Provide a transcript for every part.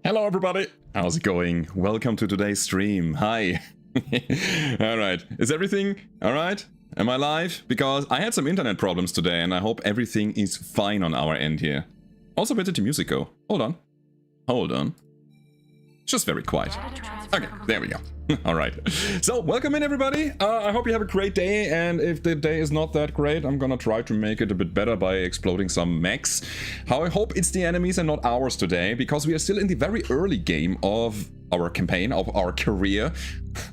Hello everybody, how's it going? Welcome to today's stream. Hi. Alright, is everything alright? Am I live? Because I had some internet problems today and I hope everything is fine on our end here. Also, where did the music go? Hold on. Hold on. It's just very quiet. Okay, there we go. Alright. So, welcome in everybody. I hope you have a great day, and if the day is not that great, I'm gonna try to make it a bit better by exploding some mechs. How I hope it's the enemies and not ours today, because we are still in the very early game of our campaign, of our career.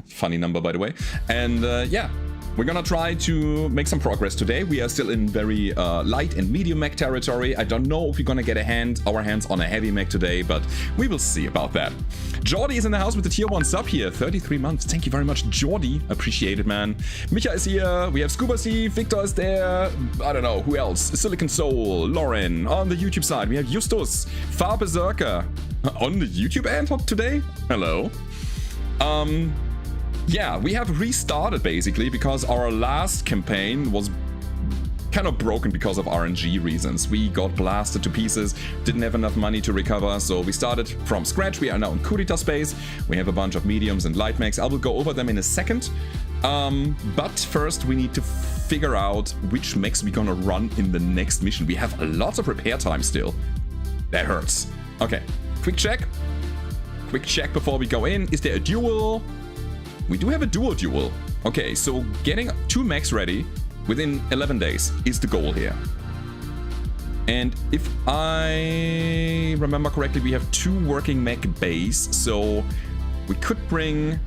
Funny number, by the way. And yeah. We're gonna try to make some progress today. We are still in very light and medium mech territory. I don't know if we're gonna get our hands on a heavy mech today, but we will see about that. Jordi is in the house with the tier 1 sub here. 33 months. Thank you very much, Jordi. Appreciate it, man. Micha is here. We have Scuba C. Victor is there. I don't know. Who else? Silicon Soul. Lauren. On the YouTube side, we have Justus. Far Berserker. On the YouTube end today? Hello. Yeah, we have restarted basically because our last campaign was kind of broken because of RNG reasons. We got blasted to pieces, didn't have enough money to recover, so we started from scratch. We are now in Kudita space. We have a bunch of mediums and light mechs. I will go over them in a second. But first we need to figure out which mechs we're gonna run in the next mission. We have lots of repair time still. That hurts. Okay, quick check. Quick check before we go in. Is there a duel? We do have a duel. Okay, so getting 2 mechs ready within 11 days is the goal here. And if I remember correctly, we have 2 working mech bays, so we could bring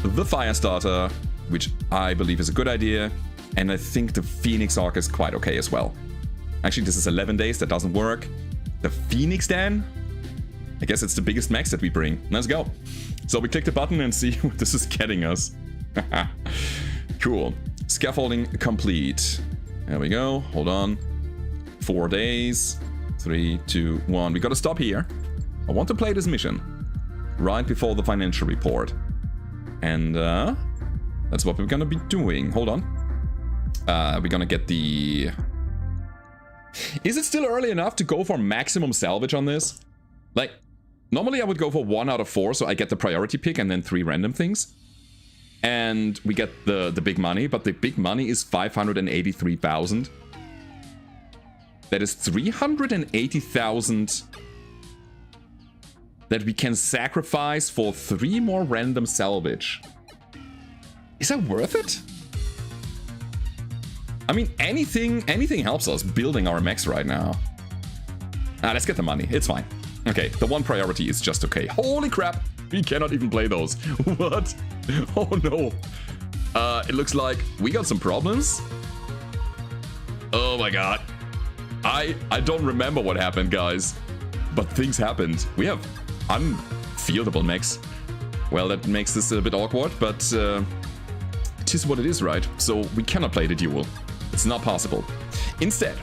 the Firestarter, which I believe is a good idea, and I think the Phoenix Arc is quite okay as well. Actually, this is 11 days, that doesn't work. The Phoenix then? I guess it's the biggest mechs that we bring. Let's go. So we click the button and see what this is getting us. Cool. Scaffolding complete. There we go. Hold on. 4 days. 3, 2, 1. We gotta stop here. I want to play this mission right before the financial report. And that's what we're gonna be doing. Hold on. We're gonna get the... Is it still early enough to go for maximum salvage on this? Like... Normally I would go for 1 out of 4, so I get the priority pick and then 3 random things. And we get the big money, but the big money is 583,000. That is 380,000 that we can sacrifice for 3 more random salvage. Is that worth it? I mean, anything helps us building our mechs right now. Let's get the money, it's fine. Okay, the 1 priority is just okay. Holy crap! We cannot even play those. What? Oh no. It looks like we got some problems. Oh my god. I don't remember what happened, guys. But things happened. We have unfieldable mechs. Well, that makes this a bit awkward, but it is what it is, right? So we cannot play the duel. It's not possible. Instead,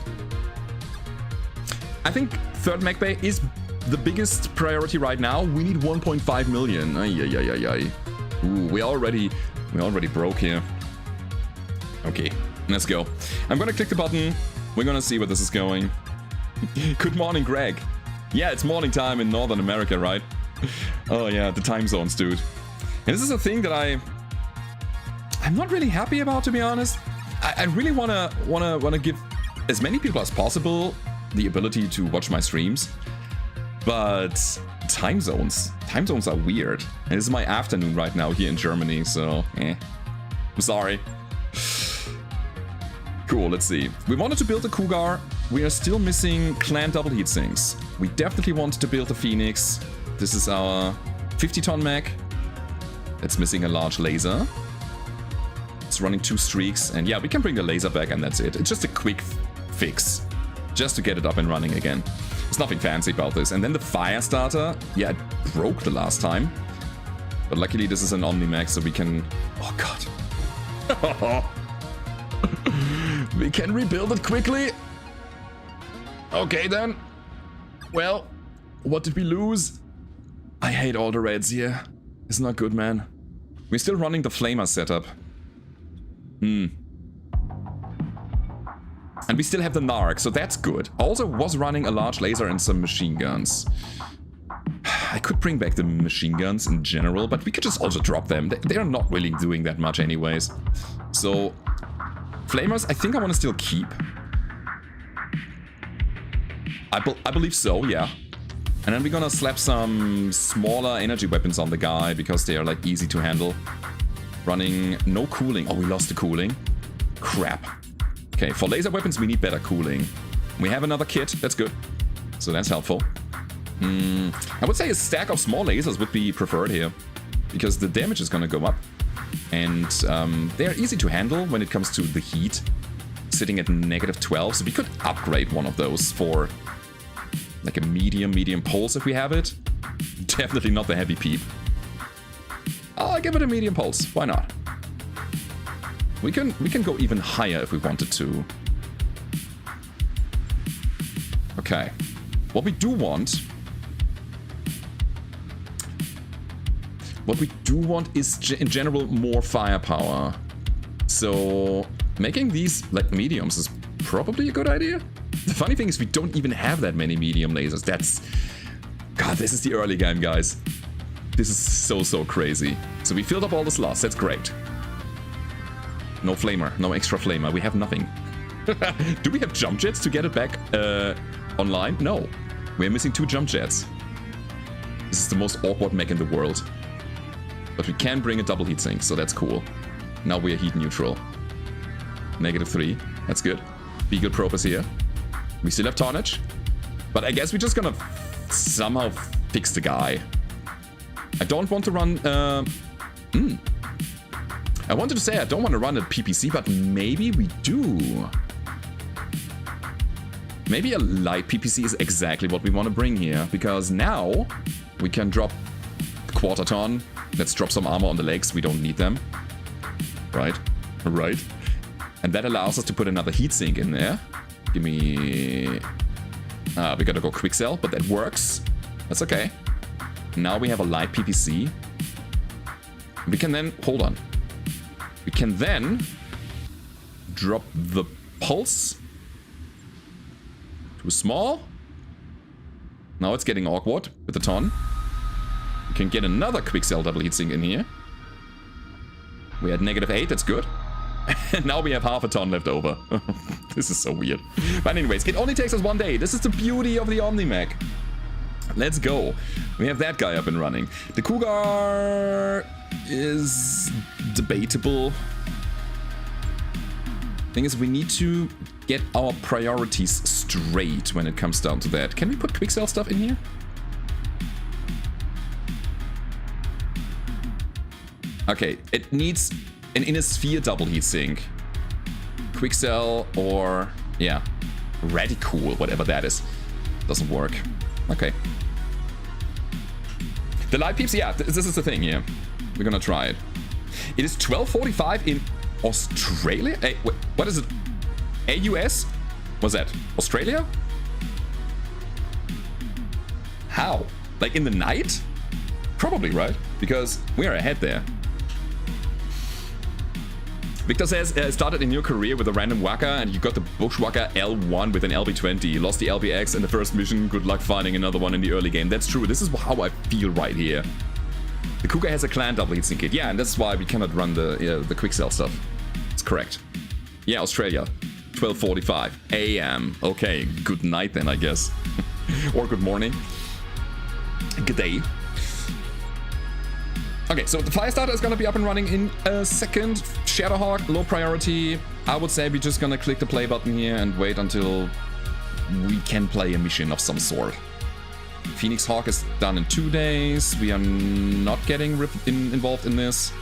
I think 3rd mech bay is the biggest priority right now. We need 1.5 million. Ay. Ooh, we already broke here. Okay, let's go. I'm gonna click the button. We're gonna see where this is going. Good morning, Greg. Yeah, it's morning time in Northern America, right? Oh yeah, the time zones, dude. And this is a thing that I'm not really happy about, to be honest. I really wanna give as many people as possible the ability to watch my streams. But time zones are weird. And this is my afternoon right now here in Germany, so I'm sorry. Cool, let's see. We wanted to build a Cougar. We are still missing clan double heat sinks. We definitely wanted to build a Phoenix. This is our 50-ton mech. It's missing a large laser. It's running 2 streaks, and yeah, we can bring the laser back and that's it. It's just a quick fix, just to get it up and running again. There's nothing fancy about this. And then the Firestarter, yeah, it broke the last time. But luckily this is an Omni-Mech, so we can... Oh god. We can rebuild it quickly. Okay then. Well, what did we lose? I hate all the reds here. It's not good, man. We're still running the Flamer setup. And we still have the Narc, so that's good. Also was running a large laser and some machine guns. I could bring back the machine guns in general, but we could just also drop them. They are not really doing that much anyways. So, flamers, I think I want to still keep. I believe so, yeah. And then we're gonna slap some smaller energy weapons on the guy because they are like easy to handle. Running no cooling. Oh, we lost the cooling. Crap. Okay, for laser weapons we need better cooling. We have another kit, that's good. So that's helpful. I would say a stack of small lasers would be preferred here. Because the damage is gonna go up. And they're easy to handle when it comes to the heat. Sitting at -12, so we could upgrade one of those for like a medium pulse if we have it. Definitely not the heavy peep. I'll give it a medium pulse, why not? We can go even higher if we wanted to. Okay. What we do want is in general more firepower. So making these like mediums is probably a good idea. The funny thing is we don't even have that many medium lasers. God, this is the early game, guys. This is so crazy. So we filled up all the slots, that's great. No flamer, no extra flamer, we have nothing. Do we have jump jets to get it back online? No. We're missing 2 jump jets. This is the most awkward mech in the world. But we can bring a double heatsink, so that's cool. Now we are heat neutral. -3, that's good. Beagle probe is here. We still have tonnage. But I guess we're just gonna somehow fix the guy. I don't want to run... I wanted to say I don't want to run a PPC, but maybe we do. Maybe a light PPC is exactly what we want to bring here. Because now we can drop quarter ton. Let's drop some armor on the legs. We don't need them. Right. Right. And that allows us to put another heatsink in there. Give me... we gotta go quick sell, but that works. That's okay. Now we have a light PPC. We can then... Hold on. We can then drop the pulse to small. Now it's getting awkward with the ton. We can get another quick sell double heatsink in here. We had -8, that's good. And now we have half a ton left over. This is so weird. But anyways, it only takes us 1 day. This is the beauty of the Omni-Mech. Let's go. We have that guy up and running. The Cougar is debatable. Thing is, we need to get our priorities straight when it comes down to that. Can we put quick sell stuff in here? Okay, it needs an inner sphere double heatsink. Quick sell or, yeah, radical, whatever that is. Doesn't work. Okay. The light peeps, yeah, this is the thing here. We're gonna try it. It is 12:45 in Australia? Hey, wait, what is it? AUS? What's that? Australia? How? Like in the night? Probably, right? Because we are ahead there. Victor says, started in your career with a random waka and you got the Bushwhacker L1 with an LB20. You lost the LBX in the first mission. Good luck finding another one in the early game. That's true. This is how I feel right here. The Cougar has a clan double heatsink kit. Yeah, and that's why we cannot run the quick sell stuff. It's correct. Yeah, Australia. 12:45 a.m. Okay, good night then, I guess. Or good morning. Good day. Okay, so the Firestarter is gonna be up and running in a second. Shadowhawk, low priority. I would say we're just gonna click the play button here and wait until we can play a mission of some sort. Phoenix Hawk is done in 2 days. We are not getting involved in this.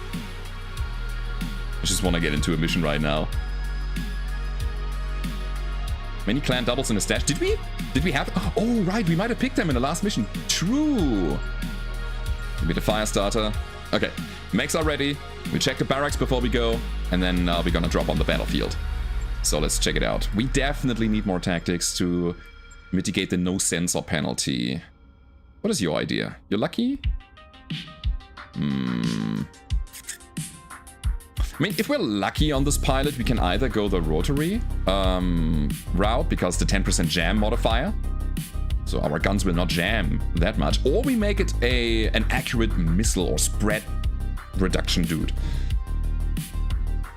I just want to get into a mission right now. Many clan doubles in the stash. Did we have... Oh, right, we might have picked them in the last mission. True. Give me the Firestarter. Okay, mechs are ready. We check the barracks before we go, and then we're gonna drop on the battlefield. So let's check it out. We definitely need more tactics to mitigate the no sensor penalty. What is your idea? You're lucky? I mean, if we're lucky on this pilot, we can either go the rotary route, because the 10% jam modifier. So our guns will not jam that much. Or we make it an accurate missile or spread reduction dude.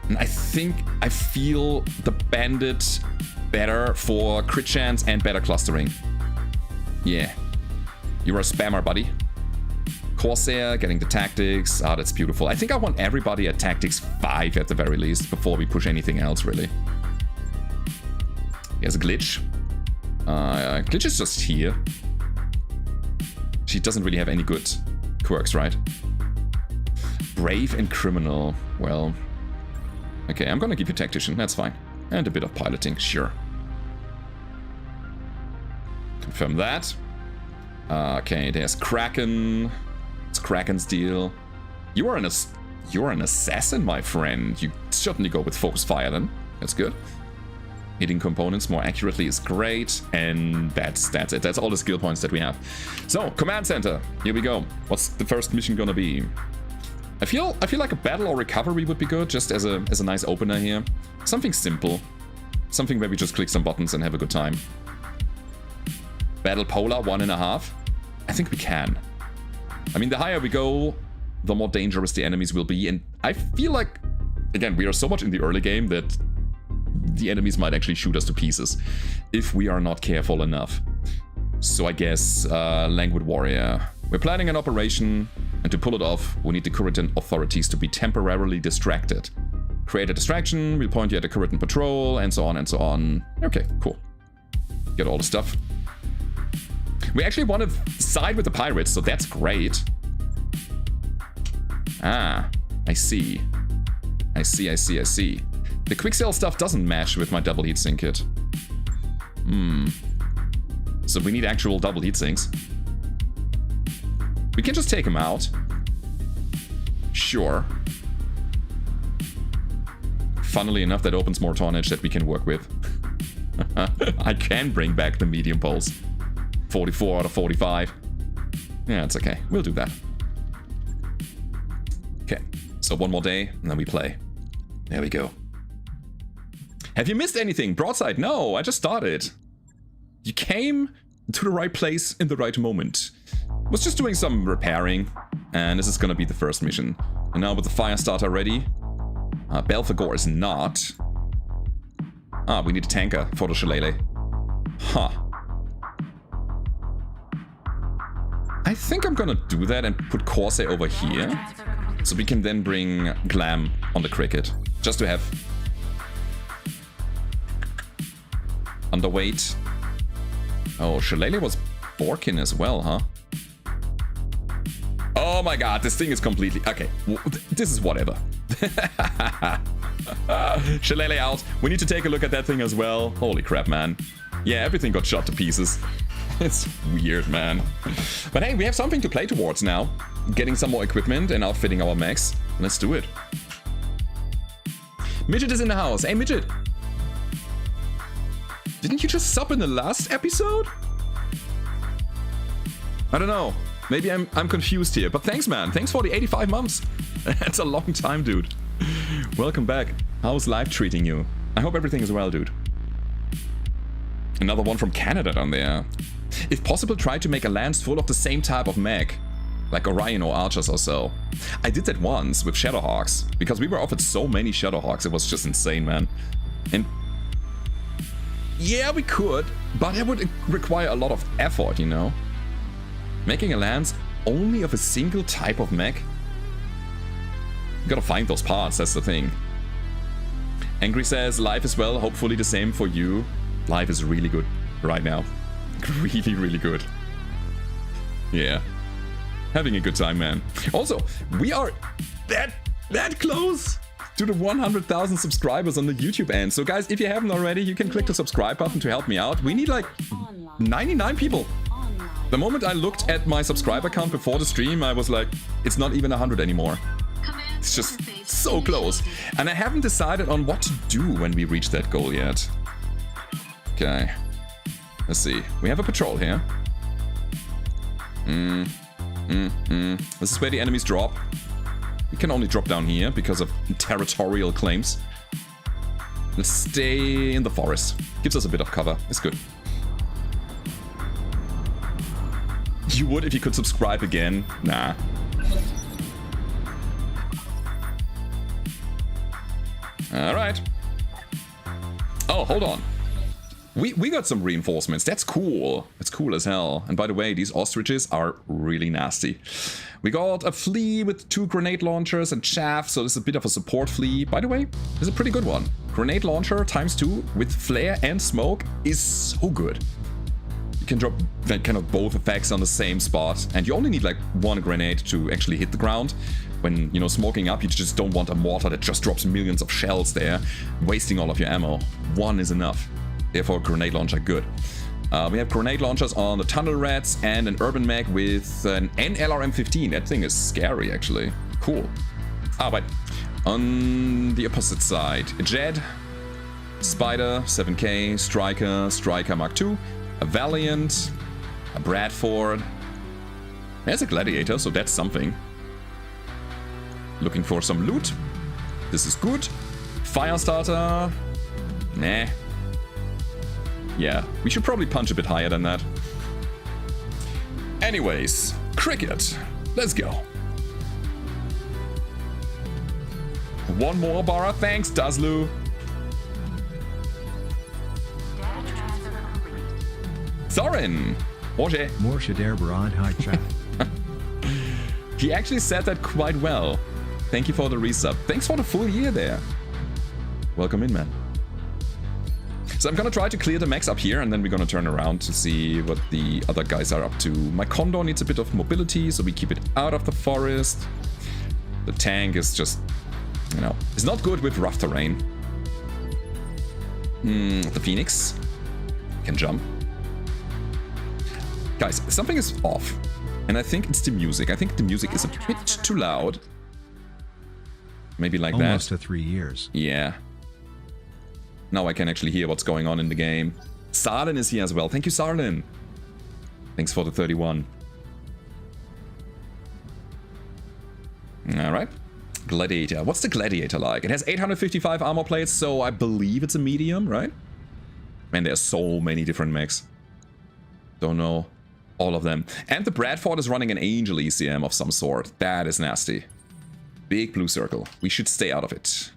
And I feel the bandit better for crit chance and better clustering. Yeah. You're a spammer, buddy. Corsair, getting the tactics. Ah, that's beautiful. I think I want everybody at tactics 5 at the very least before we push anything else, really. Here's a glitch. Glitch is just here. She doesn't really have any good quirks, right? Brave and criminal. Well, okay, I'm gonna give you tactician. That's fine. And a bit of piloting, sure. Confirm that. Okay, there's Kraken. It's Kraken's deal. You're an assassin, my friend. You certainly go with focus fire then. That's good. Hitting components more accurately is great, and that's it. That's all the skill points that we have. So, command center. Here we go. What's the first mission gonna be? I feel like a battle or recovery would be good, just as a nice opener here. Something simple. Something where we just click some buttons and have a good time. Battle polar 1.5. I think we can. I mean, the higher we go, the more dangerous the enemies will be, and I feel like, again, we are so much in the early game that the enemies might actually shoot us to pieces if we are not careful enough. So I guess Languid Warrior. We're planning an operation, and to pull it off, we need the Kuritan authorities to be temporarily distracted. Create a distraction, we'll point you at a Kuritan patrol, and so on and so on. Okay, cool. Get all the stuff. We actually want to side with the pirates, so that's great. Ah, I see. I see. The quicksale stuff doesn't match with my double heatsink kit. So we need actual double heatsinks. We can just take them out. Sure. Funnily enough, that opens more tonnage that we can work with. I can bring back the medium poles. 44 out of 45. Yeah, it's okay. We'll do that. Okay, so one more day, and then we play. There we go. Have you missed anything? Broadside? No, I just started. You came to the right place in the right moment. Was just doing some repairing, and this is gonna be the first mission. And now with the fire starter ready. Belphegor is not. We need a tanker for the shillelagh. Huh. I think I'm gonna do that and put Corsair over here. So we can then bring Glam on the cricket. Just to have underweight. Oh, Shillelagh was Borkin as well, huh? Oh my god, this thing is completely... Okay, this is whatever. Shillelagh out. We need to take a look at that thing as well. Holy crap, man. Yeah, everything got shot to pieces. It's weird, man. But hey, we have something to play towards now. Getting some more equipment and outfitting our mechs. Let's do it. Midget is in the house. Hey, Midget. Didn't you just sub in the last episode? I don't know. Maybe I'm confused here. But thanks, man. Thanks for the 85 months. That's a long time, dude. Welcome back. How's life treating you? I hope everything is well, dude. Another one from Canada down there. If possible, try to make a lance full of the same type of mech. Like Orion or Archers or so. I did that once with Shadowhawks. Because we were offered so many Shadowhawks. It was just insane, man. And... yeah, we could. But it would require a lot of effort, you know? Making a lance only of a single type of mech? You gotta find those parts, that's the thing. Angry says, life is well, hopefully the same for you. Life is really good right now. Really, really good. Yeah. Having a good time, man. Also, we are that close to the 100,000 subscribers on the YouTube end. So guys, if you haven't already, you can click the subscribe button to help me out. We need like 99 people. The moment I looked at my subscriber count before the stream, I was like, it's not even 100 anymore. It's just so close. And I haven't decided on what to do when we reach that goal yet. Okay. Let's see. We have a patrol here. This is where the enemies drop. We can only drop down here because of territorial claims. Let's stay in the forest. Gives us a bit of cover. It's good. You would if you could subscribe again? Nah. Alright. Oh, hold on. We got some reinforcements. That's cool. That's cool as hell. And by the way, these ostriches are really nasty. We got a flea with 2 grenade launchers and chaff, so this is a bit of a support flea. By the way, this is a pretty good one. Grenade launcher ×2 with flare and smoke is so good. You can drop that kind of both effects on the same spot, and you only need like 1 grenade to actually hit the ground. When, you know, smoking up, you just don't want a mortar that just drops millions of shells there, wasting all of your ammo. 1 is enough. Therefore, grenade launcher good. We have grenade launchers on the Tunnel Rats and an Urban Mech with an NLRM-15. That thing is scary, actually. Cool. Ah, but on the opposite side, a Jed, Spider, 7K, Striker Mark II, a Valiant, a Bradford. There's a Gladiator, so that's something. Looking for some loot. This is good. Firestarter. Nah. Yeah, we should probably punch a bit higher than that. Anyways, cricket. Let's go. One more, Bara. Thanks, Dazlu. Sorin. Morsha der Barad High Chat. He actually said that quite well. Thank you for the resub. Thanks for the full year there. Welcome in, man. So I'm gonna try to clear the mechs up here, and then we're gonna turn around to see what the other guys are up to. My Condor needs a bit of mobility, so we keep it out of the forest. The tank is just, you know, it's not good with rough terrain. The Phoenix can jump. Guys, something is off, and I think it's the music. I think the music is a bit too loud. Maybe like that. Almost to 3 years. Yeah. Now I can actually hear what's going on in the game. Sarlin is here as well. Thank you, Sarlin. Thanks for the 31. Alright. Gladiator. What's the Gladiator like? It has 855 armor plates, so I believe it's a medium, right? Man, there's so many different mechs. Don't know all of them. And the Bradford is running an Angel ECM of some sort. That is nasty. Big blue circle. We should stay out of it,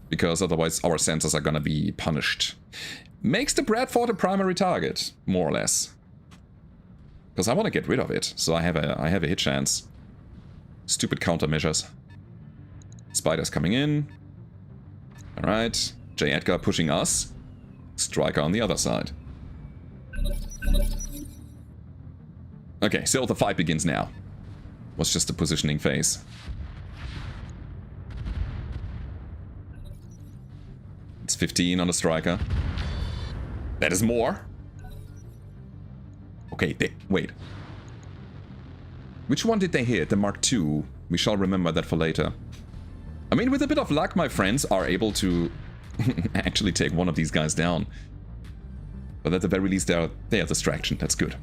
because otherwise our sensors are gonna be punished. Makes the Bradford a primary target, more or less. Because I want to get rid of it, so I have a hit chance. Stupid countermeasures. Spider's coming in. Alright. J. Edgar pushing us. Striker on the other side. Okay, so the fight begins now. Was just a positioning phase. It's 15 on the Striker. That is more. Okay, wait. Which one did they hit? The Mark II. We shall remember that for later. I mean, with a bit of luck, my friends are able to actually take one of these guys down. But at the very least, they are a distraction. That's good.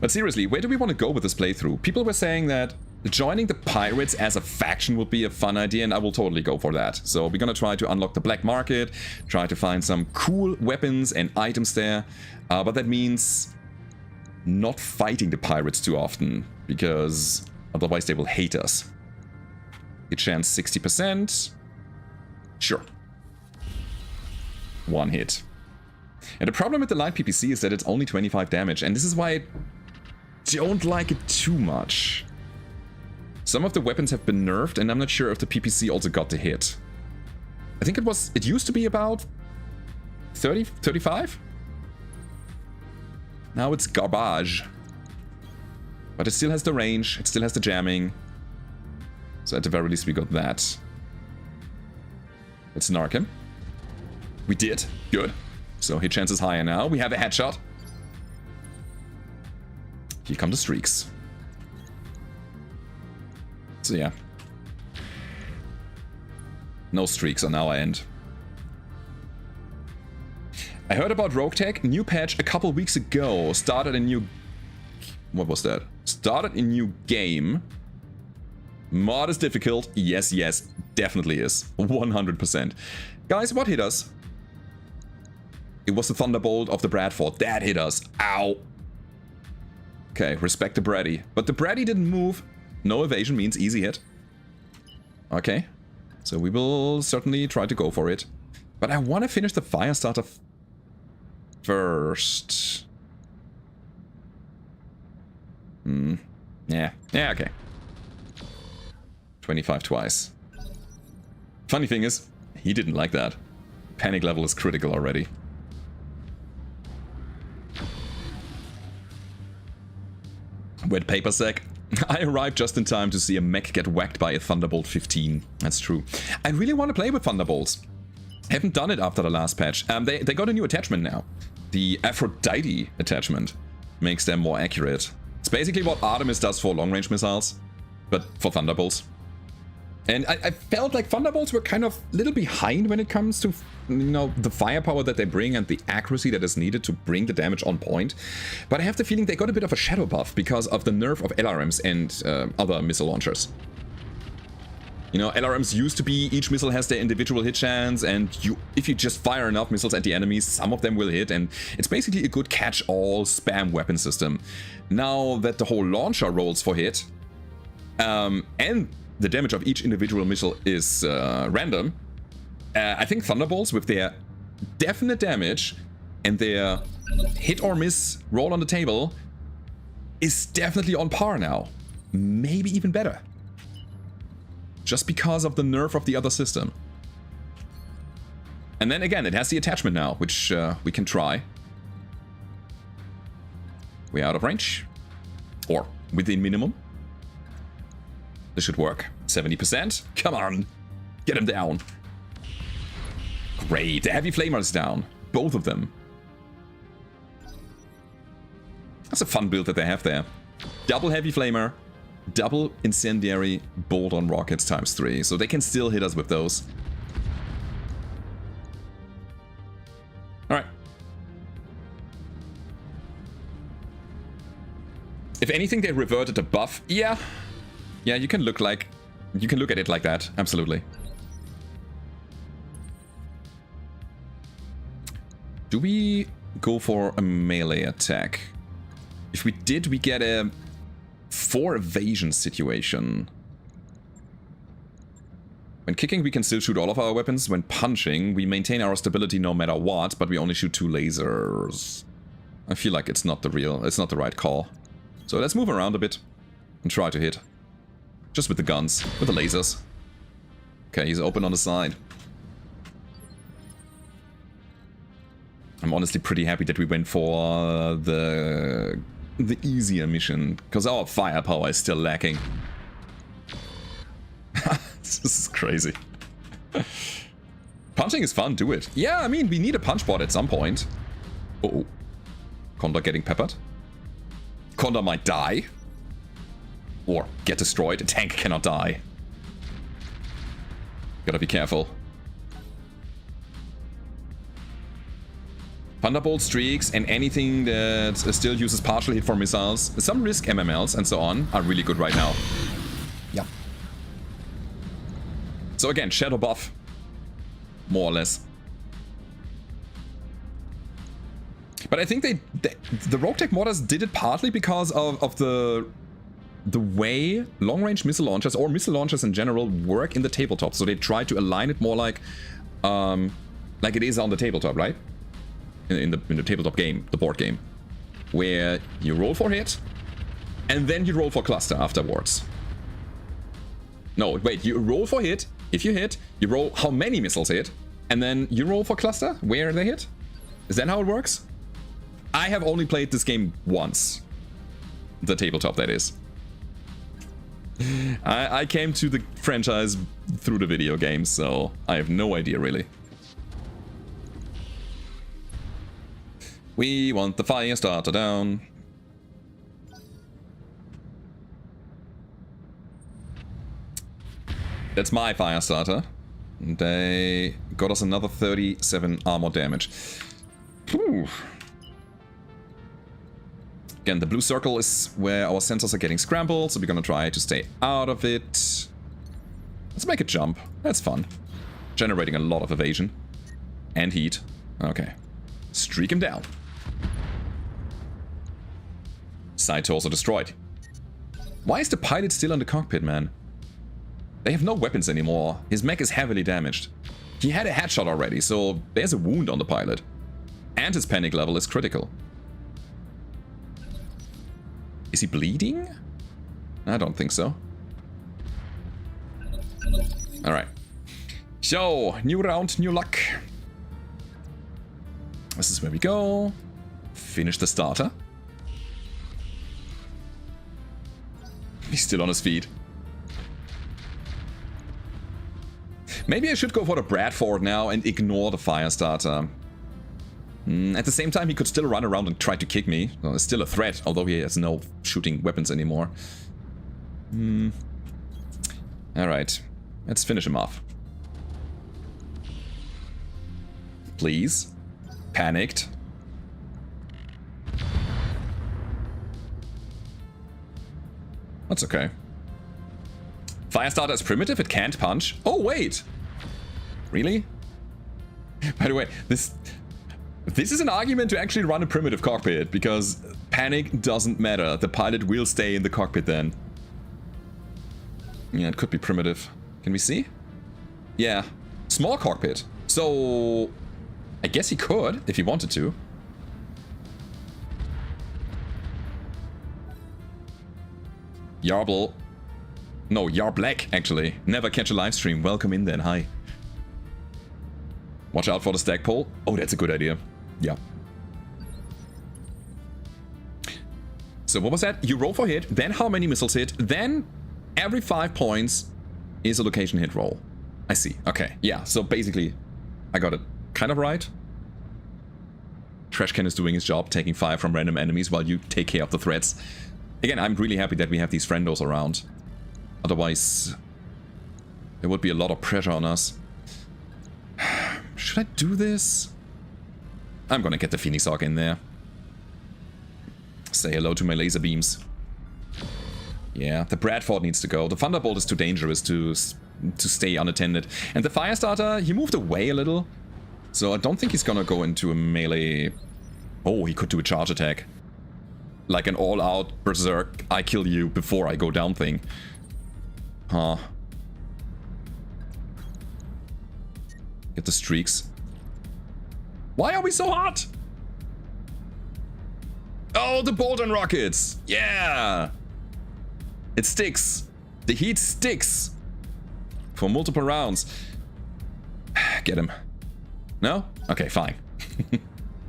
But seriously, where do we want to go with this playthrough? People were saying that joining the pirates as a faction would be a fun idea, and I will totally go for that. So we're gonna try to unlock the black market, try to find some cool weapons and items there. But that means not fighting the pirates too often, because otherwise they will hate us. Hit chance 60%. Sure. One hit. And the problem with the light PPC is that it's only 25 damage, and this is why I don't like it too much. Some of the weapons have been nerfed, and I'm not sure if the PPC also got the hit. I think it used to be about 30, 35? Now it's garbage. But it still has the range, it still has the jamming. So at the very least we got that. Let's narc him. We did. Good. So hit chance is higher now. We have a headshot. Here come the streaks. So yeah. No streaks on our end. I heard about Roguetech. New patch a couple weeks ago. Started a new... What was that? Started a new game. Mod is difficult. Yes, definitely is. 100%. Guys, what hit us? It was the Thunderbolt of the Bradford. That hit us. Ow. Okay, respect the Brady. But the Brady didn't move. No evasion means easy hit. Okay. So we will certainly try to go for it. But I want to finish the Firestarter first. Yeah. Yeah, okay. 25 twice. Funny thing is, he didn't like that. Panic level is critical already. Wet paper sack. I arrived just in time to see a mech get whacked by a Thunderbolt 15. That's true. I really want to play with Thunderbolts. Haven't done it after the last patch. They got a new attachment now. The Aphrodite attachment makes them more accurate. It's basically what Artemis does for long-range missiles, but for Thunderbolts. And I felt like Thunderbolts were kind of a little behind when it comes to, you know, the firepower that they bring and the accuracy that is needed to bring the damage on point. But I have the feeling they got a bit of a shadow buff because of the nerf of LRMs and other missile launchers. You know, LRMs used to be, each missile has their individual hit chance, and if you just fire enough missiles at the enemies, some of them will hit, and it's basically a good catch-all spam weapon system. Now that the whole launcher rolls for hit, and the damage of each individual missile is random, I think Thunderbolts, with their definite damage and their hit or miss roll on the table, is definitely on par now. Maybe even better. Just because of the nerf of the other system. And then again, it has the attachment now, which we can try. We're out of range. Or within minimum. This should work. 70%. Come on. Get him down. Great. The heavy flamer is down. Both of them. That's a fun build that they have there. Double heavy flamer. Double incendiary bolt on rockets times 3. So they can still hit us with those. Alright. If anything, they reverted the buff. Yeah. Yeah, you can look at it like that. Absolutely. Do we go for a melee attack? If we did, we get a 4 evasion situation. When kicking, we can still shoot all of our weapons. When punching, we maintain our stability no matter what, but we only shoot 2 lasers. I feel like it's not the right call. So let's move around a bit and try to hit. Just with the guns, with the lasers. Okay, he's open on the side. I'm honestly pretty happy that we went for the easier mission, because our firepower is still lacking. This is crazy. Punching is fun, do it. Yeah, I mean, we need a punch bot at some point. Uh-oh. Condor getting peppered. Condor might die. Or get destroyed. A tank cannot die. Gotta be careful. Thunderbolt streaks and anything that still uses partial hit for missiles, some risk MMLs and so on, are really good right now. Yeah. So again, shadow buff. More or less. But I think the Roguetech modders did it partly because of the way long-range missile launchers, or missile launchers in general, work in the tabletop. So they try to align it more like it is on the tabletop, right? In the tabletop game, the board game, where you roll for hit, and then you roll for cluster afterwards. No, wait, you roll for hit. If you hit, you roll how many missiles hit, and then you roll for cluster where they hit. Is that how it works? I have only played this game once. The tabletop, that is. I came to the franchise through the video games, so I have no idea really. We want the Firestarter down. That's my Firestarter. They got us another 37 armor damage. Whew. Again, the blue circle is where our sensors are getting scrambled, so we're gonna try to stay out of it. Let's make a jump. That's fun. Generating a lot of evasion. And heat. Okay. Streak him down. Side torso destroyed. Why is the pilot still in the cockpit, man? They have no weapons anymore. His mech is heavily damaged. He had a headshot already, so there's a wound on the pilot. And his panic level is critical. Is he bleeding? I don't think so. Alright. So, new round, new luck. This is where we go. Finish the starter. He's still on his feet. Maybe I should go for the Bradford now and ignore the Firestarter. At the same time, he could still run around and try to kick me. Well, it's still a threat, although he has no shooting weapons anymore. Alright, let's finish him off. Please. Panicked. That's okay. Firestarter is primitive, it can't punch. Oh, wait! Really? By the way, this is an argument to actually run a primitive cockpit, because panic doesn't matter. The pilot will stay in the cockpit then. Yeah, it could be primitive. Can we see? Yeah. Small cockpit. So I guess he could, if he wanted to. Yarble. No, Yarblack, actually. Never catch a live stream. Welcome in then. Hi. Watch out for the stack pole. Oh, that's a good idea. Yeah. So what was that? You roll for hit, then how many missiles hit, then every 5 points is a location hit roll. I see. Okay. Yeah, so basically I got it kind of right. Trashcan is doing his job, taking fire from random enemies while you take care of the threats. Again, I'm really happy that we have these friendos around. Otherwise, there would be a lot of pressure on us. Should I do this? I'm gonna get the Phoenix Hawk in there. Say hello to my laser beams. Yeah, the Bradford needs to go. The Thunderbolt is too dangerous to stay unattended. And the Firestarter, he moved away a little. So I don't think he's gonna go into a melee... Oh, he could do a charge attack. Like an all-out berserk, I kill you before I go down thing. Huh. Get the streaks. Why are we so hot? Oh, the Bolton rockets! Yeah! It sticks. The heat sticks. For multiple rounds. Get him. No? Okay, fine.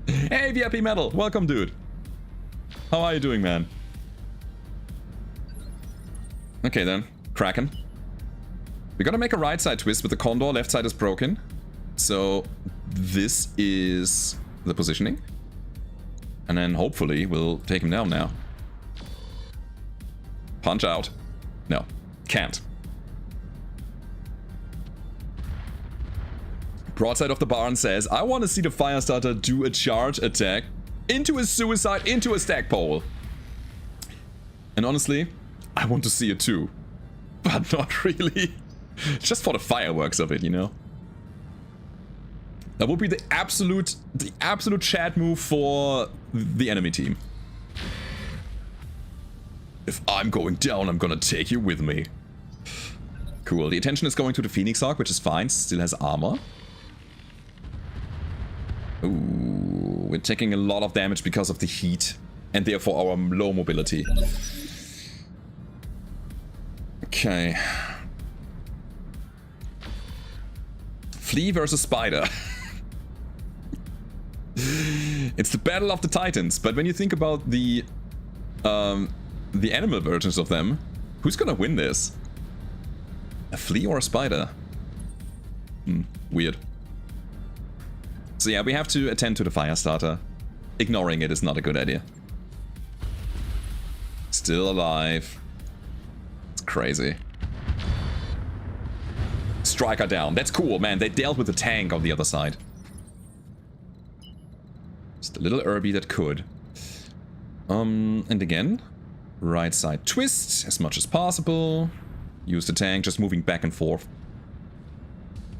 Hey, VIP Metal! Welcome, dude. How are you doing, man? Okay, then. Kraken. We gotta make a right side twist with the Condor. Left side is broken. So, this is the positioning. And then hopefully we'll take him down now. Punch out. No, can't. Broadside of the Barn says, I want to see the Firestarter do a charge attack into a suicide, into a stack pole. And honestly, I want to see it too. But not really. Just for the fireworks of it, you know? That would be the absolute chat move for the enemy team. If I'm going down, I'm gonna take you with me. Cool. The attention is going to the Phoenix Hawk, which is fine. Still has armor. Ooh, we're taking a lot of damage because of the heat. And therefore our low mobility. Okay. Flea versus Spider. It's the battle of the Titans, but when you think about the animal versions of them, who's gonna win this? A flea or a spider? Weird. So yeah, we have to attend to the Firestarter. Ignoring it is not a good idea. Still alive. It's crazy. Striker down. That's cool, man. They dealt with the tank on the other side. Just a little Irby that could. And again, right side twist as much as possible. Use the tank, just moving back and forth.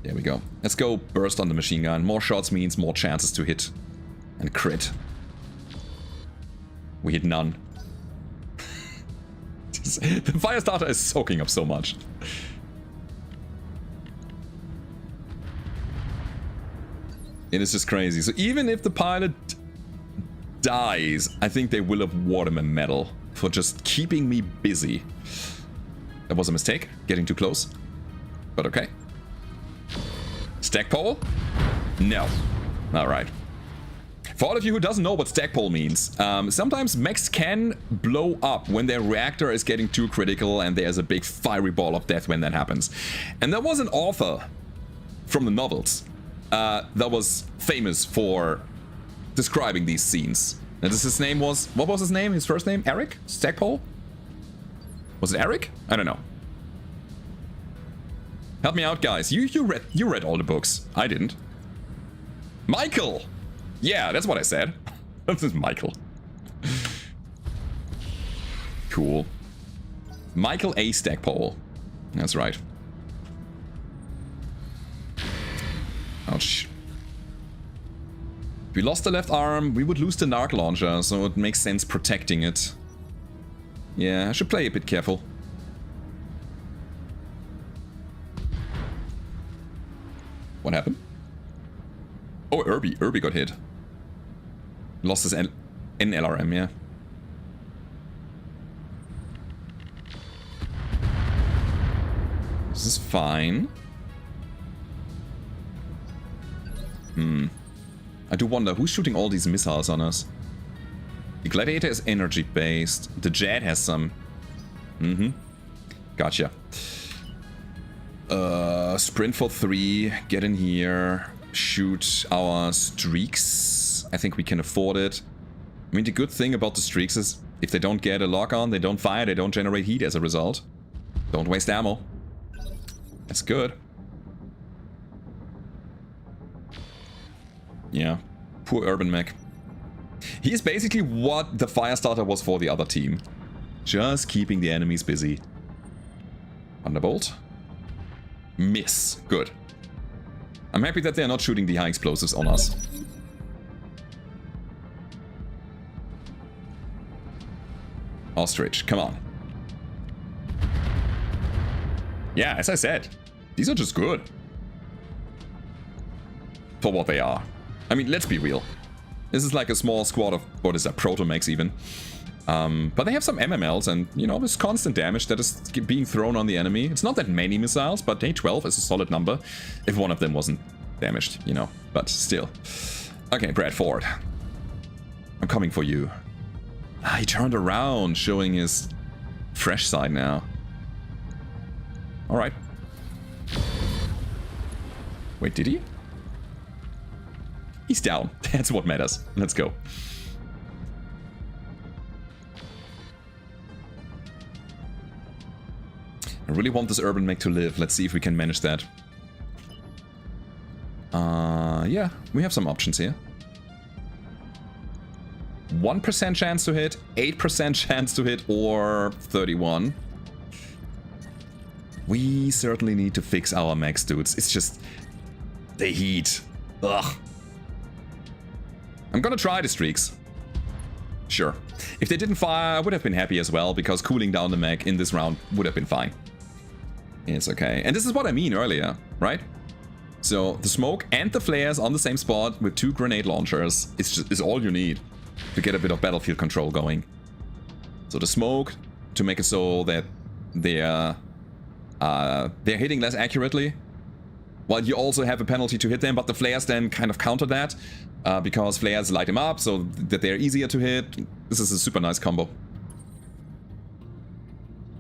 There we go. Let's go burst on the machine gun. More shots means more chances to hit And crit. We hit none. The fire starter is soaking up so much. It is just crazy. So even if the pilot dies, I think they will award him a medal for just keeping me busy. That was a mistake, getting too close. But okay. Stack pole? No. Alright. For all of you who doesn't know what stack pole means, sometimes mechs can blow up when their reactor is getting too critical and there's a big fiery ball of death when that happens. And there was an author from the novels that was famous for describing these scenes. And his name was... What was his name? His first name? Eric? Stackpole? Was it Eric? I don't know. Help me out, guys. You read all the books. I didn't. Michael! Yeah, that's what I said. This is Michael. Cool. Michael A. Stackpole. That's right. Ouch. If we lost the left arm, we would lose the narc launcher, so it makes sense protecting it. Yeah, I should play a bit careful. What happened? Oh, Irby got hit. Lost his NLRM, yeah. This is fine. I do wonder who's shooting all these missiles on us. The Gladiator is energy based. The Jet has some. Gotcha. Sprint for 3. Get in here. Shoot our streaks. I think we can afford it. I mean, the good thing about the streaks is if they don't get a lock on, they don't fire, they don't generate heat as a result. Don't waste ammo. That's good. Yeah. Poor urban mech. He is basically what the Firestarter was for the other team. Just keeping the enemies busy. Thunderbolt. Miss. Good. I'm happy that they're not shooting the high explosives on us. Ostrich, come on. Yeah, as I said, these are just good. For what they are. I mean, let's be real. This is like a small squad of, what is that, proto-mechs even. But they have some MMLs and, you know, there's constant damage that is being thrown on the enemy. It's not that many missiles, but hey, 12 is a solid number. If one of them wasn't damaged, you know, but still. Okay, Bradford. I'm coming for you. Ah, he turned around, showing his fresh side now. Alright. Wait, did he? He's down. That's what matters. Let's go. I really want this urban mech to live. Let's see if we can manage that. Yeah, we have some options here. 1% chance to hit, 8% chance to hit, or 31. We certainly need to fix our mechs, dudes. It's just... the heat. Ugh. I'm gonna try the streaks. Sure. If they didn't fire, I would have been happy as well, because cooling down the mech in this round would have been fine. It's okay. And this is what I mean earlier, right? So, the smoke and the flares on the same spot with 2 grenade launchers is all you need to get a bit of battlefield control going. So the smoke, to make it so that they're hitting less accurately, while you also have a penalty to hit them, but the flares then kind of counter that, because flares light them up so that they're easier to hit. This is a super nice combo.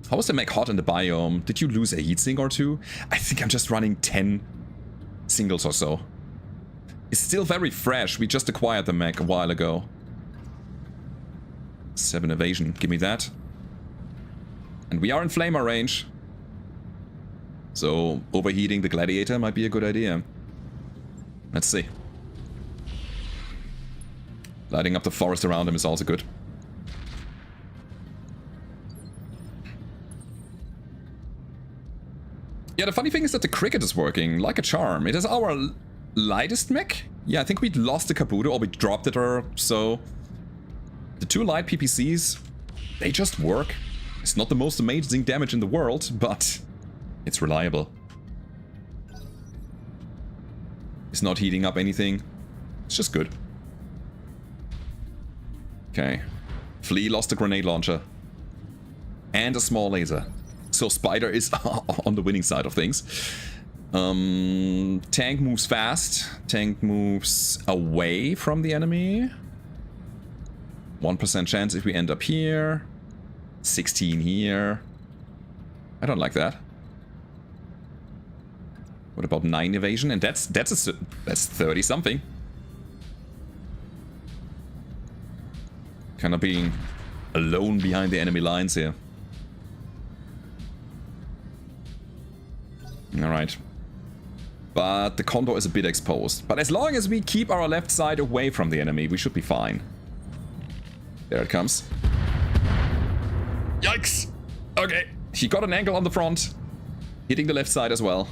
How was the mech hot in the biome? Did you lose a heatsink or 2? I think I'm just running 10 singles or so. It's still very fresh. We just acquired the mech a while ago. 7 evasion. Give me that. And we are in flamer range. So overheating the Gladiator might be a good idea. Let's see. Lighting up the forest around him is also good. Yeah, the funny thing is that the cricket is working like a charm. It is our lightest mech? Yeah, I think we lost the Kabuto, or we dropped it or so. The 2 light PPCs, they just work. It's not the most amazing damage in the world, but it's reliable. It's not heating up anything. It's just good. Okay. Flea lost a grenade launcher. And a small laser. So Spider is on the winning side of things. Tank moves fast. Tank moves away from the enemy. 1% chance if we end up here. 16 here. I don't like that. What about 9 evasion? And that's 30 something. Kind of being alone behind the enemy lines here. Alright. But the Condor is a bit exposed. But as long as we keep our left side away from the enemy, we should be fine. There it comes. Yikes! Okay, he got an angle on the front. Hitting the left side as well.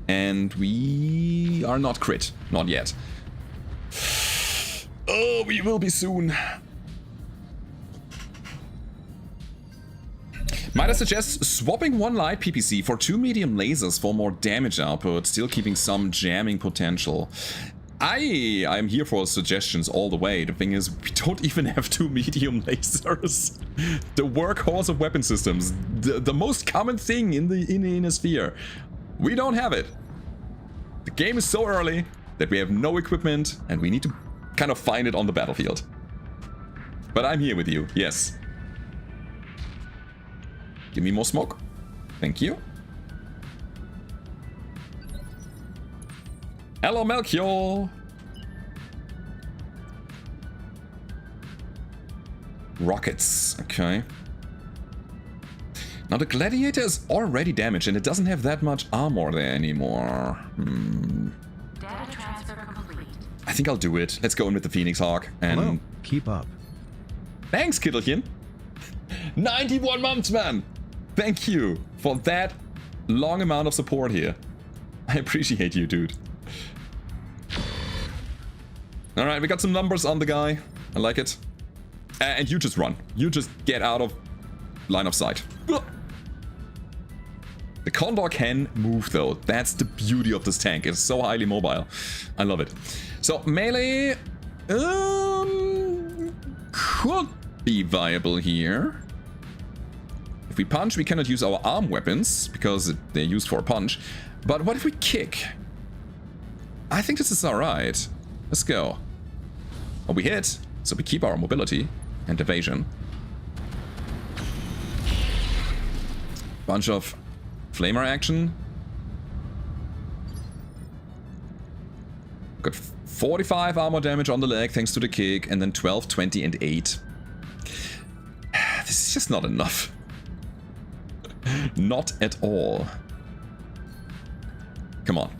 And we are not crit. Not yet. Oh, we will be soon. Might I suggest swapping 1 light PPC for 2 medium lasers for more damage output, still keeping some jamming potential. I'm here for suggestions all the way. The thing is, we don't even have 2 medium lasers. The workhorse of weapon systems. The most common thing in the sphere. We don't have it. The game is so early that we have no equipment and we need to kind of find it on the battlefield. But I'm here with you, yes. Give me more smoke. Thank you. Hello, Melchior. Rockets. Okay. Now the Gladiator is already damaged and it doesn't have that much armor there anymore. Data transfer complete. I think I'll do it. Let's go in with the Phoenix Hawk and... Hello. Keep up. Thanks, Kittelchen. 91 months, man. Thank you for that long amount of support here. I appreciate you, dude. Alright, we got some numbers on the guy. I like it. And you just run. You just get out of line of sight. The Condor can move, though. That's the beauty of this tank. It's so highly mobile. I love it. So, melee... could be viable here. If we punch, we cannot use our arm weapons, because they're used for a punch. But what if we kick? I think this is alright. Let's go. Oh, we hit, so we keep our mobility and evasion. Bunch of flamer action. Got 45 armor damage on the leg thanks to the kick, and then 12, 20, and 8. This is just not enough. Not at all. Come on.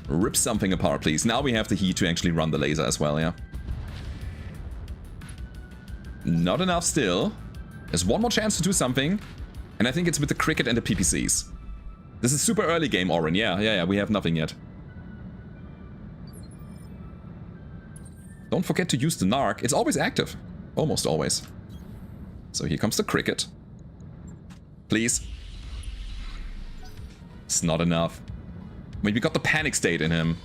Rip something apart, please. Now we have the heat to actually run the laser as well, yeah? Not enough still. There's one more chance to do something. And I think it's with the cricket and the PPCs. This is super early game, Oren. Yeah, we have nothing yet. Don't forget to use the narc. It's always active. Almost always. So here comes the cricket. Please. It's not enough. I mean, we got the panic state in him.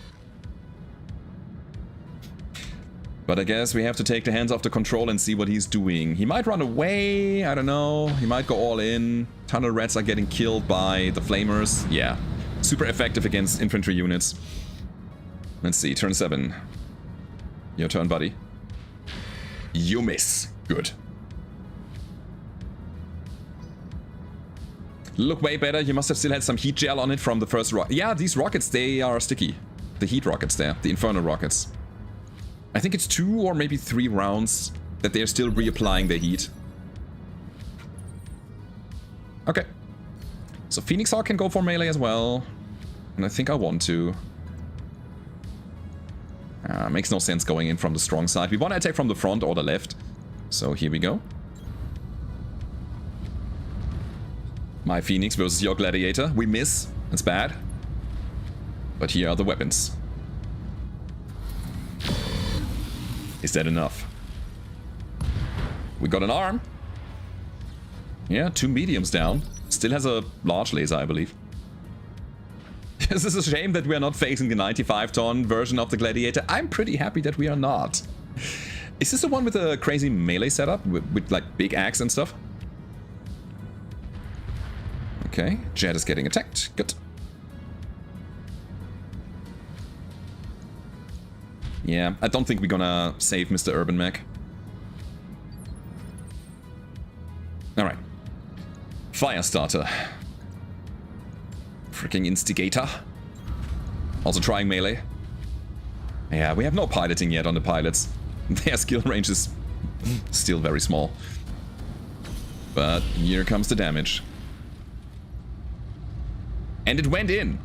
But I guess we have to take the hands off the control and see what he's doing. He might run away, I don't know. He might go all in. Tunnel rats are getting killed by the flamers. Yeah, super effective against infantry units. Let's see, turn 7. Your turn, buddy. You miss. Good. Look way better. You must have still had some heat gel on it from the first rocket. Yeah, these rockets, they are sticky. The heat rockets there, the infernal rockets. I think it's 2 or maybe 3 rounds that they're still reapplying the heat. Okay. So Phoenix Hawk can go for melee as well. And I think I want to. Makes no sense going in from the strong side. We want to attack from the front or the left. So here we go. My Phoenix versus your Gladiator. We miss. That's bad. But here are the weapons. Is that enough? We got an arm. Yeah, 2 mediums down. Still has a large laser, I believe. This is a shame that we are not facing the 95-ton version of the Gladiator. I'm pretty happy that we are not. Is this the one with a crazy melee setup? With like big axe and stuff? Okay, Jet is getting attacked. Good. Yeah, I don't think we're gonna save Mr. Urban Mech. Alright. Firestarter. Freaking instigator. Also trying melee. Yeah, we have no piloting yet on the pilots. Their skill range is still very small. But here comes the damage. And it went in.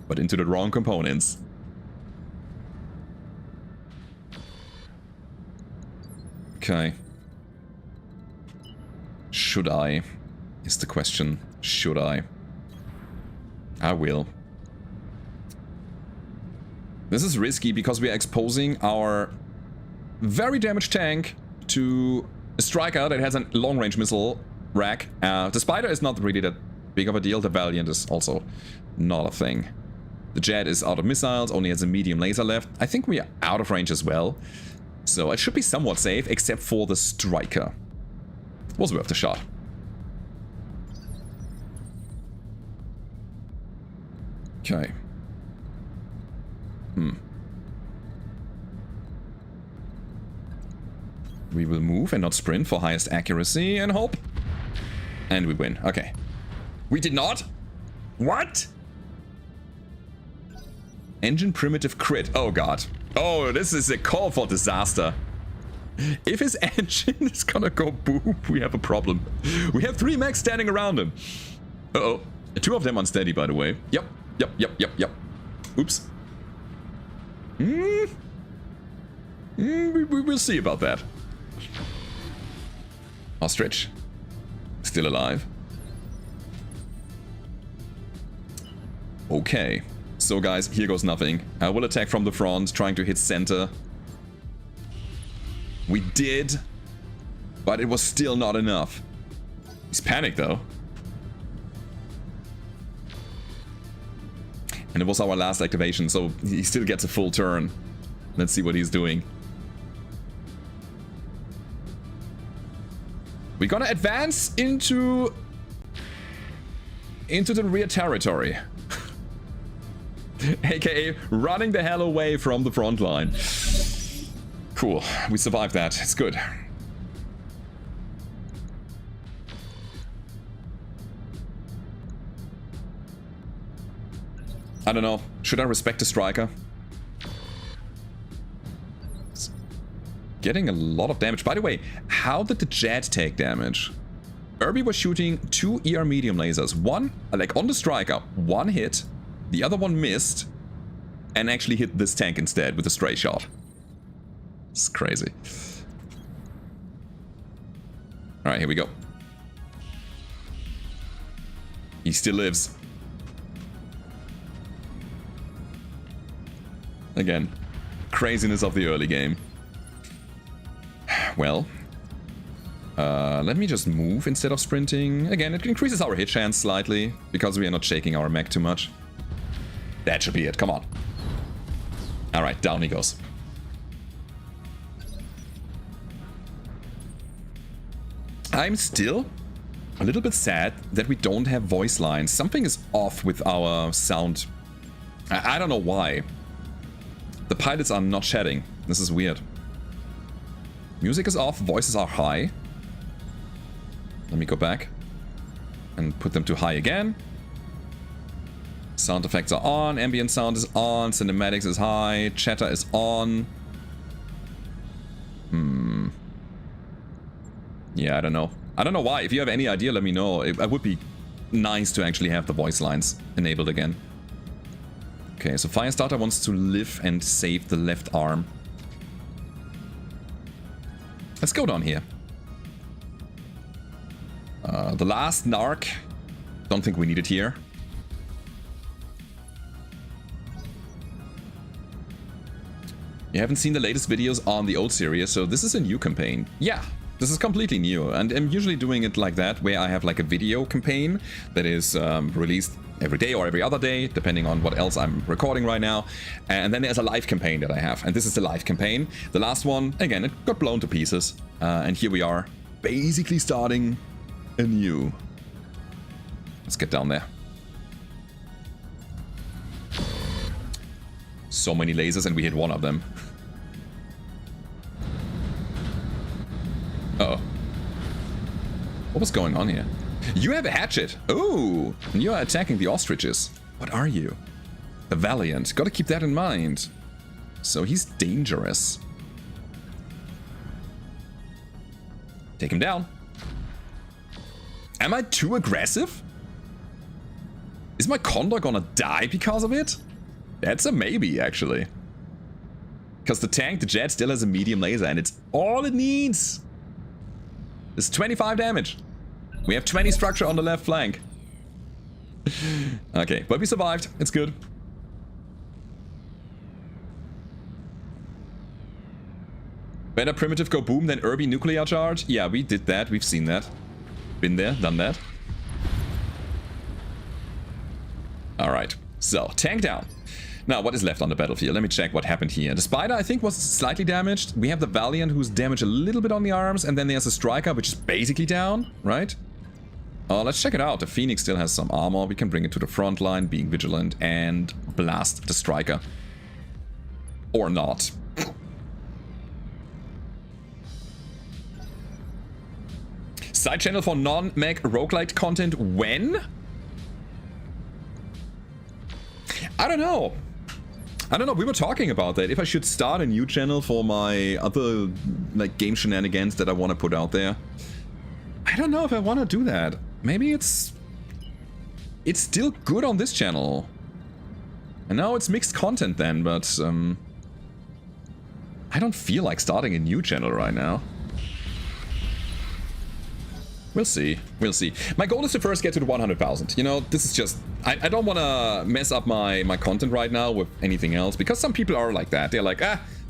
But into the wrong components. Okay. Should I? Is the question. Should I? I will. This is risky because we are exposing our very damaged tank to a striker that has a long-range missile rack. The Spider is not really that big of a deal. The Valiant is also not a thing. The Jet is out of missiles, only has a medium laser left. I think we are out of range as well. So it should be somewhat safe, except for the Striker. Was worth the shot. Okay. We will move and not sprint for highest accuracy and hope. And we win. Okay. We did not? What? Engine primitive crit. Oh god. Oh, this is a call for disaster. If his engine is gonna go boom, we have a problem. We have 3 mechs standing around him. Uh-oh. 2 of them unsteady, by the way. Yep. Oops. We will see about that. Ostrich. Still alive. Okay. So guys, here goes nothing. I will attack from the front, trying to hit center. We did, but it was still not enough. He's panicked though. And it was our last activation, so he still gets a full turn. Let's see what he's doing. We're gonna advance into the rear territory. AKA running the hell away from the front line. Cool, we survived that. It's good. I don't know. Should I respect the Striker? It's getting a lot of damage. By the way, how did the Jet take damage? Irby was shooting 2 ER medium lasers. One, like on the Striker, one hit. The other one missed. And actually hit this tank instead with a stray shot. It's crazy. Alright, here we go. He still lives. Again, craziness of the early game. Well, let me just move instead of sprinting. Again, it increases our hit chance slightly, because we are not shaking our mech too much. That should be it, come on. Alright, down he goes. I'm still a little bit sad that we don't have voice lines. Something is off with our sound. I don't know why. The pilots are not chatting. This is weird. Music is off, voices are high. Let me go back and put them to high again. Sound effects are on, ambient sound is on, cinematics is high, chatter is on. Yeah, I don't know. I don't know why. If you have any idea, let me know. It would be nice to actually have the voice lines enabled again. Okay, so Firestarter wants to live and save the left arm. Let's go down here. The last narc. Don't think we need it here. You haven't seen the latest videos on the old series, so this is a new campaign. Yeah, this is completely new, and I'm usually doing it like that, where I have like a video campaign that is released every day or every other day, depending on what else I'm recording right now. And then there's a live campaign that I have, and this is the live campaign. The last one, again, it got blown to pieces, and here we are, basically starting anew. Let's get down there. So many lasers, and we hit one of them. Uh-oh. What was going on here? You have a hatchet. Ooh, and you are attacking the ostriches. What are you? A Valiant. Gotta keep that in mind. So he's dangerous. Take him down. Am I too aggressive? Is my Condor gonna die because of it? That's a maybe, actually. Because the tank, the jet, still has a medium laser, and it's all it needs. It's 25 damage. We have 20 structure on the left flank. Okay, but we survived. It's good. Better primitive go boom than Irby nuclear charge? Yeah, we did that. We've seen that. Been there, done that. Alright, so tank down. Now, what is left on the battlefield? Let me check what happened here. The Spider, I think, was slightly damaged. We have the Valiant, who's damaged a little bit on the arms. And then there's a Striker, which is basically down, right? Let's check it out. The Phoenix still has some armor. We can bring it to the front line, being vigilant, and blast the Striker. Or not. Side channel for non-Mech roguelite content when? I don't know. We were talking about that. If I should start a new channel for my other like game shenanigans that I want to put out there. I don't know if I want to do that. Maybe it's still good on this channel. I know it's mixed content then, but I don't feel like starting a new channel right now. We'll see. We'll see. My goal is to first get to the 100,000. You know, this is just... I don't want to mess up my content right now with anything else, because some people are like that. They're like,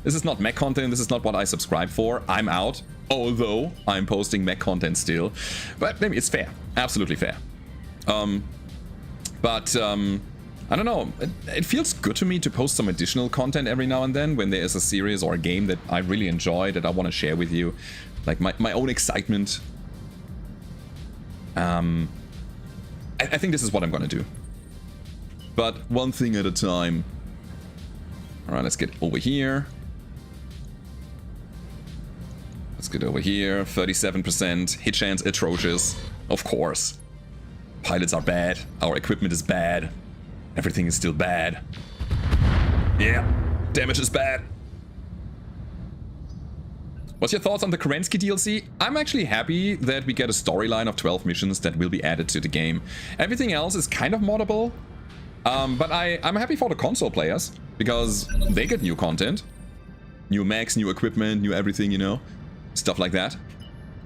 this is not mech content, this is not what I subscribe for, I'm out. Although, I'm posting mech content still. But maybe it's fair. Absolutely fair. I don't know. It feels good to me to post some additional content every now and then when there is a series or a game that I really enjoy, that I want to share with you. Like my own excitement. I think this is what I'm gonna do. But one thing at a time. Alright, let's get over here. Let's get over here. 37%. Hit chance atrocious. Of course. Pilots are bad. Our equipment is bad. Everything is still bad. Yeah. Damage is bad. What's your thoughts on the Kerensky DLC? I'm actually happy that we get a storyline of 12 missions that will be added to the game. Everything else is kind of moddable. But I'm happy for the console players, because they get new content. New mechs, new equipment, new everything, you know. Stuff like that.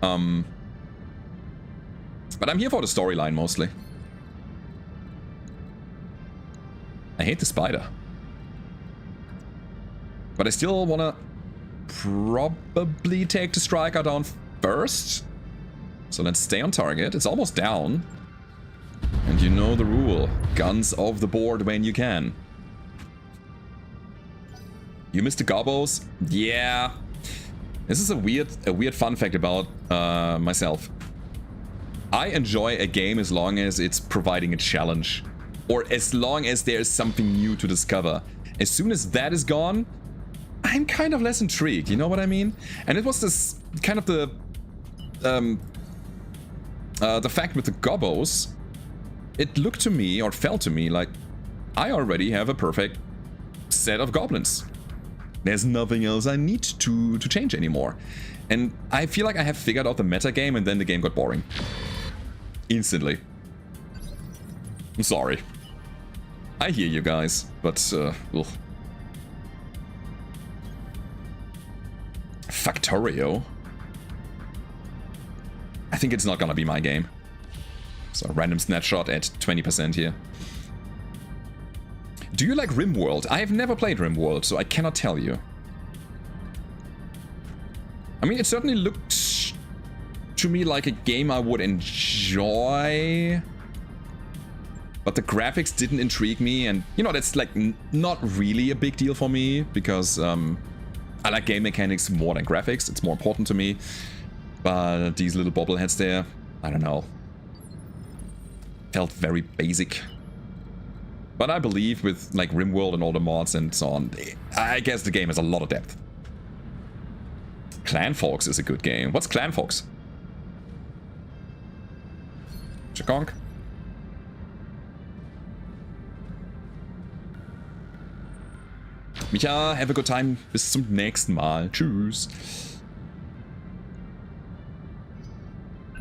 But I'm here for the storyline mostly. I hate the Spider. But I still wanna probably take the Striker down first. So let's stay on target. It's almost down. And you know the rule. Guns off the board when you can. You missed the gobos? Yeah. This is a weird fun fact about myself. I enjoy a game as long as it's providing a challenge. Or as long as there's something new to discover. As soon as that is gone, I'm kind of less intrigued, you know what I mean? And it was this kind of the fact with the gobos. It looked to me, or felt to me, like I already have a perfect set of goblins. There's nothing else I need to change anymore. And I feel like I have figured out the meta game, and then the game got boring. Instantly. I'm sorry. I hear you guys, but ugh. Factorio? I think it's not gonna be my game. So random snapshot at 20% here. Do you like RimWorld? I have never played RimWorld, so I cannot tell you. I mean, it certainly looks to me like a game I would enjoy. But the graphics didn't intrigue me, and you know, that's like not really a big deal for me because I like game mechanics more than graphics. It's more important to me. But these little bobbleheads there, I don't know. Felt very basic. But I believe with like RimWorld and all the mods and so on, I guess the game has a lot of depth. Clan Fox is a good game. What's Clan Fox? Chikonk? Micha, have a good time. Bis zum nächsten Mal. Tschüss.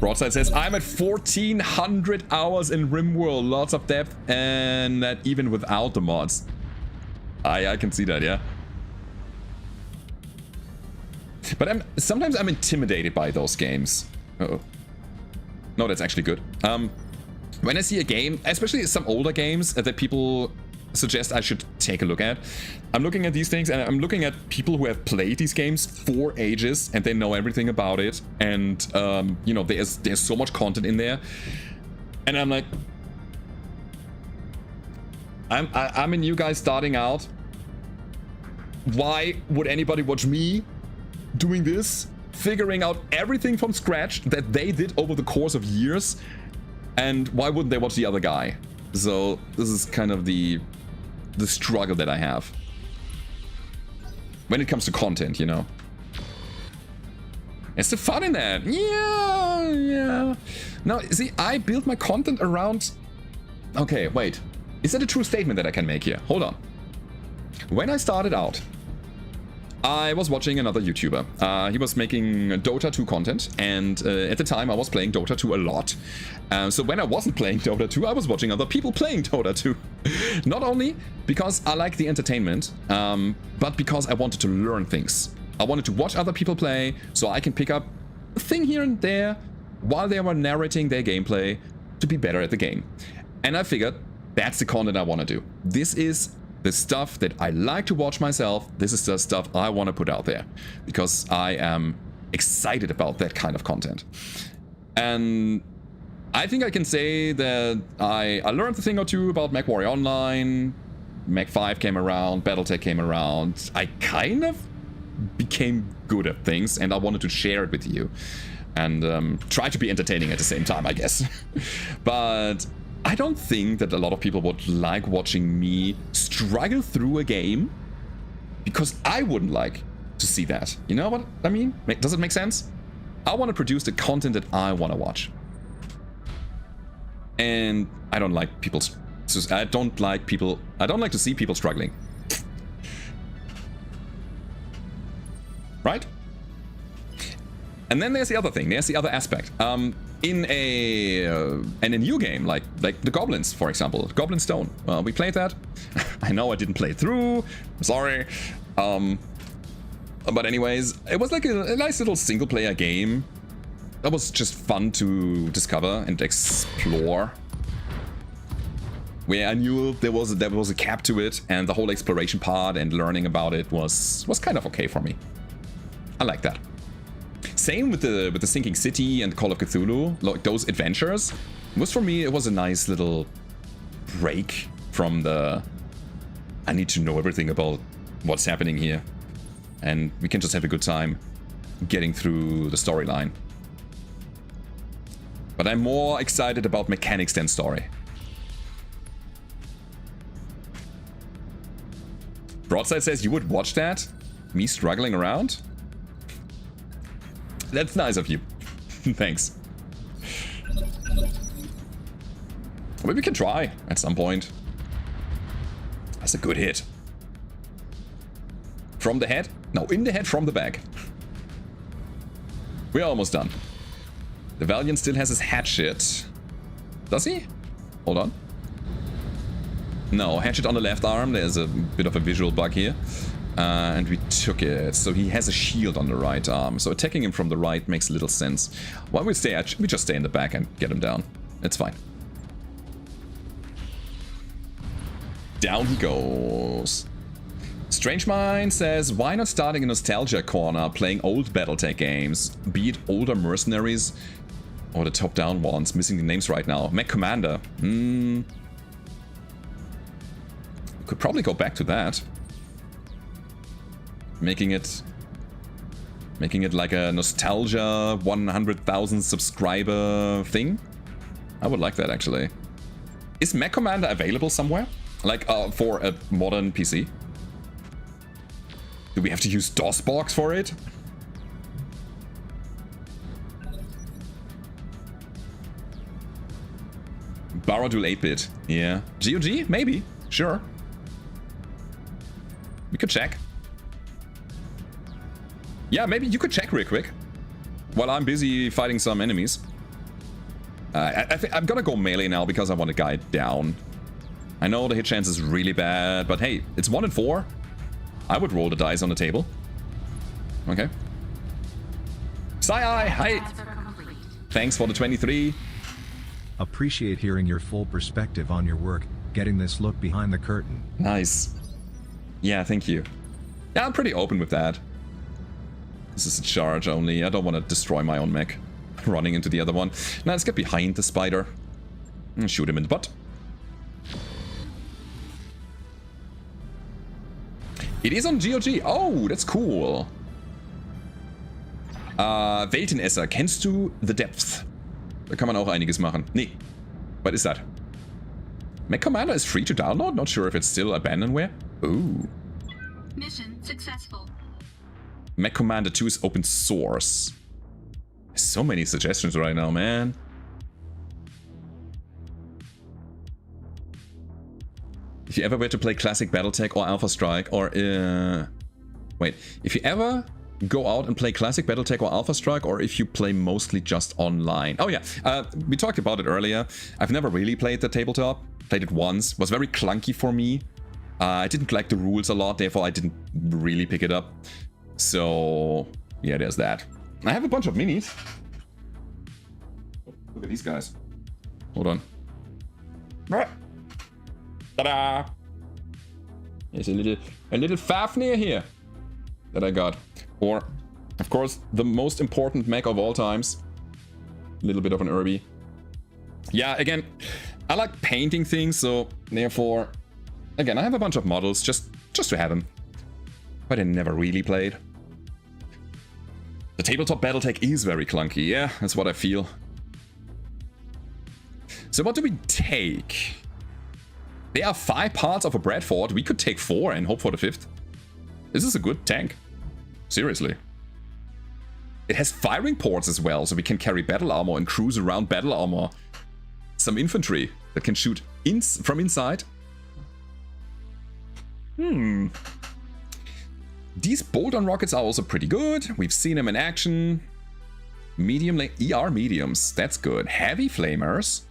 Broadside says, I'm at 1400 hours in RimWorld. Lots of depth, and that even without the mods. I can see that, yeah. But sometimes I'm intimidated by those games. Uh-oh. No, that's actually good. When I see a game, especially some older games that people suggest I should take a look at, I'm looking at these things and I'm looking at people who have played these games for ages and they know everything about it, and you know, there's so much content in there, and I'm like, I'm a new guy starting out. Why would anybody watch me doing this, figuring out everything from scratch that they did over the course of years, and why wouldn't they watch the other guy? So this is kind of the struggle that I have when it comes to content, you know. It's the fun in that. Yeah. Now, see, I build my content around... Okay, wait. Is that a true statement that I can make here? Hold on. When I started out, I was watching another YouTuber. He was making Dota 2 content, and at the time I was playing Dota 2 a lot. So when I wasn't playing Dota 2, I was watching other people playing Dota 2. Not only because I like the entertainment, but because I wanted to learn things. I wanted to watch other people play, so I can pick up a thing here and there while they were narrating their gameplay to be better at the game. And I figured, that's the content I want to do. This is the stuff that I like to watch myself. This is the stuff I want to put out there because I am excited about that kind of content. And I think I can say that I learned a thing or two about MechWarrior Online. Mech 5 came around, Battletech came around. I kind of became good at things and I wanted to share it with you and try to be entertaining at the same time, I guess. But I don't think that a lot of people would like watching me struggle through a game because I wouldn't like to see that. You know what I mean? Does it make sense? I want to produce the content that I want to watch. And I don't like I don't like to see people struggling. Right? And then there's the other thing. There's the other aspect. In a new game like the Goblins, for example, Goblin Stone. We played that. I know I didn't play it through. Sorry. But anyways, it was like a nice little single-player game. That was just fun to discover and explore. Where I knew there was a cap to it, and the whole exploration part and learning about it was kind of okay for me. I like that. Same with the Sinking City and Call of Cthulhu, like those adventures. For me, it was a nice little break from the I need to know everything about what's happening here. And we can just have a good time getting through the storyline. But I'm more excited about mechanics than story. Broadside says you would watch that? Me struggling around? That's nice of you. Thanks. Maybe we can try at some point. That's a good hit. From the head? No, in the head from the back. We're almost done. The Valiant still has his hatchet. Does he? Hold on. No, hatchet on the left arm. There's a bit of a visual bug here. And we took it. So he has a shield on the right arm. So attacking him from the right makes little sense. While we just stay in the back and get him down. It's fine. Down he goes. Strange Mind says, why not starting a nostalgia corner, playing old Battletech games, be it older Mercenaries or the top-down ones, missing the names right now. Mech Commander. Could probably go back to that. Making it like a nostalgia 100,000 subscriber thing. I would like that, actually. Is Mech Commander available somewhere? Like, for a modern PC? Do we have to use DOSBox for it? Baradul 8-bit. Yeah. GOG? Maybe. Sure. We could check. Yeah, maybe you could check real quick. While I'm busy fighting some enemies. I'm gonna go melee now because I want to guide down. I know the hit chance is really bad, but hey, it's 1 in 4. I would roll the dice on the table. Okay. Sai, hi! Thanks for the 23. Appreciate hearing your full perspective on your work, getting this look behind the curtain. Nice. Yeah, thank you. Yeah, I'm pretty open with that. This is a charge only. I don't want to destroy my own mech. Running into the other one. Now let's get behind the spider. And shoot him in the butt. It is on GOG. Oh, that's cool. Weltenesser, kennst du The Depth? Da kann man auch einiges machen. Nee. What is that? Mech Commander is free to download? Not sure if it's still abandonware. Ooh. Mission successful. Mech Commander 2 is open source. So many suggestions right now, man. If you ever were to play classic Battletech or Alpha Strike or... Wait. If you ever go out and play classic Battletech or Alpha Strike, or if you play mostly just online. Oh yeah, we talked about it earlier. I've never really played the tabletop. Played it once. Was very clunky for me. I didn't like the rules a lot, therefore I didn't really pick it up. So, yeah, there's that. I have a bunch of minis. Look at these guys. Hold on. Ta-da! There's a little Fafnir here that I got. Or, of course, the most important mech of all times. A little bit of an Irby. Yeah, again, I like painting things, so therefore, again, I have a bunch of models just to have them. But I never really played. The tabletop Battletech is very clunky, yeah, that's what I feel. So what do we take? There are 5 parts of a Bradford. We could take 4 and hope for the 5th. This is a good tank. Seriously. It has firing ports as well, so we can carry battle armor and cruise around battle armor. Some infantry that can shoot from inside. These bolt-on rockets are also pretty good. We've seen them in action. Medium ER mediums, that's good. Heavy flamers.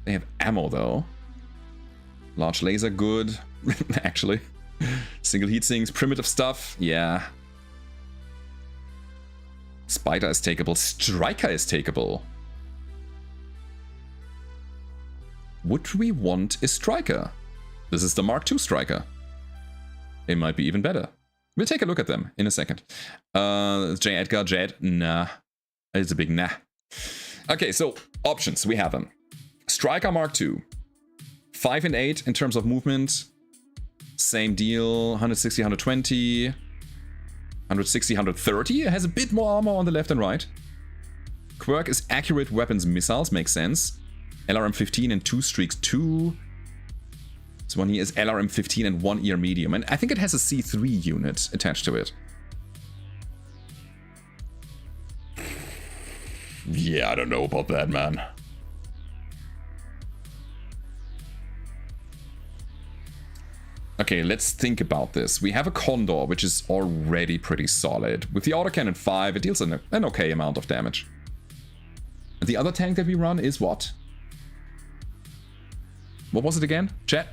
They have ammo though. Large laser, good. Actually. Single heat sinks, primitive stuff, yeah. Spider is takeable. Striker is takeable. Would we want a Striker? This is the Mark II Striker. It might be even better. We'll take a look at them in a second. J. Edgar, Jed, nah. It's a big nah. Okay, so options, we have them. Striker Mark II. 5 and 8 in terms of movement. Same deal, 160, 120. 160, 130. It has a bit more armor on the left and right. Quirk is accurate weapons missiles, makes sense. LRM 15 and 2 streaks 2. This one here is LRM 15 and 1 ear medium. And I think it has a C3 unit attached to it. Yeah, I don't know about that, man. Okay, let's think about this. We have a Condor, which is already pretty solid. With the autocannon 5, it deals an okay amount of damage. The other tank that we run is what? What was it again? Chat?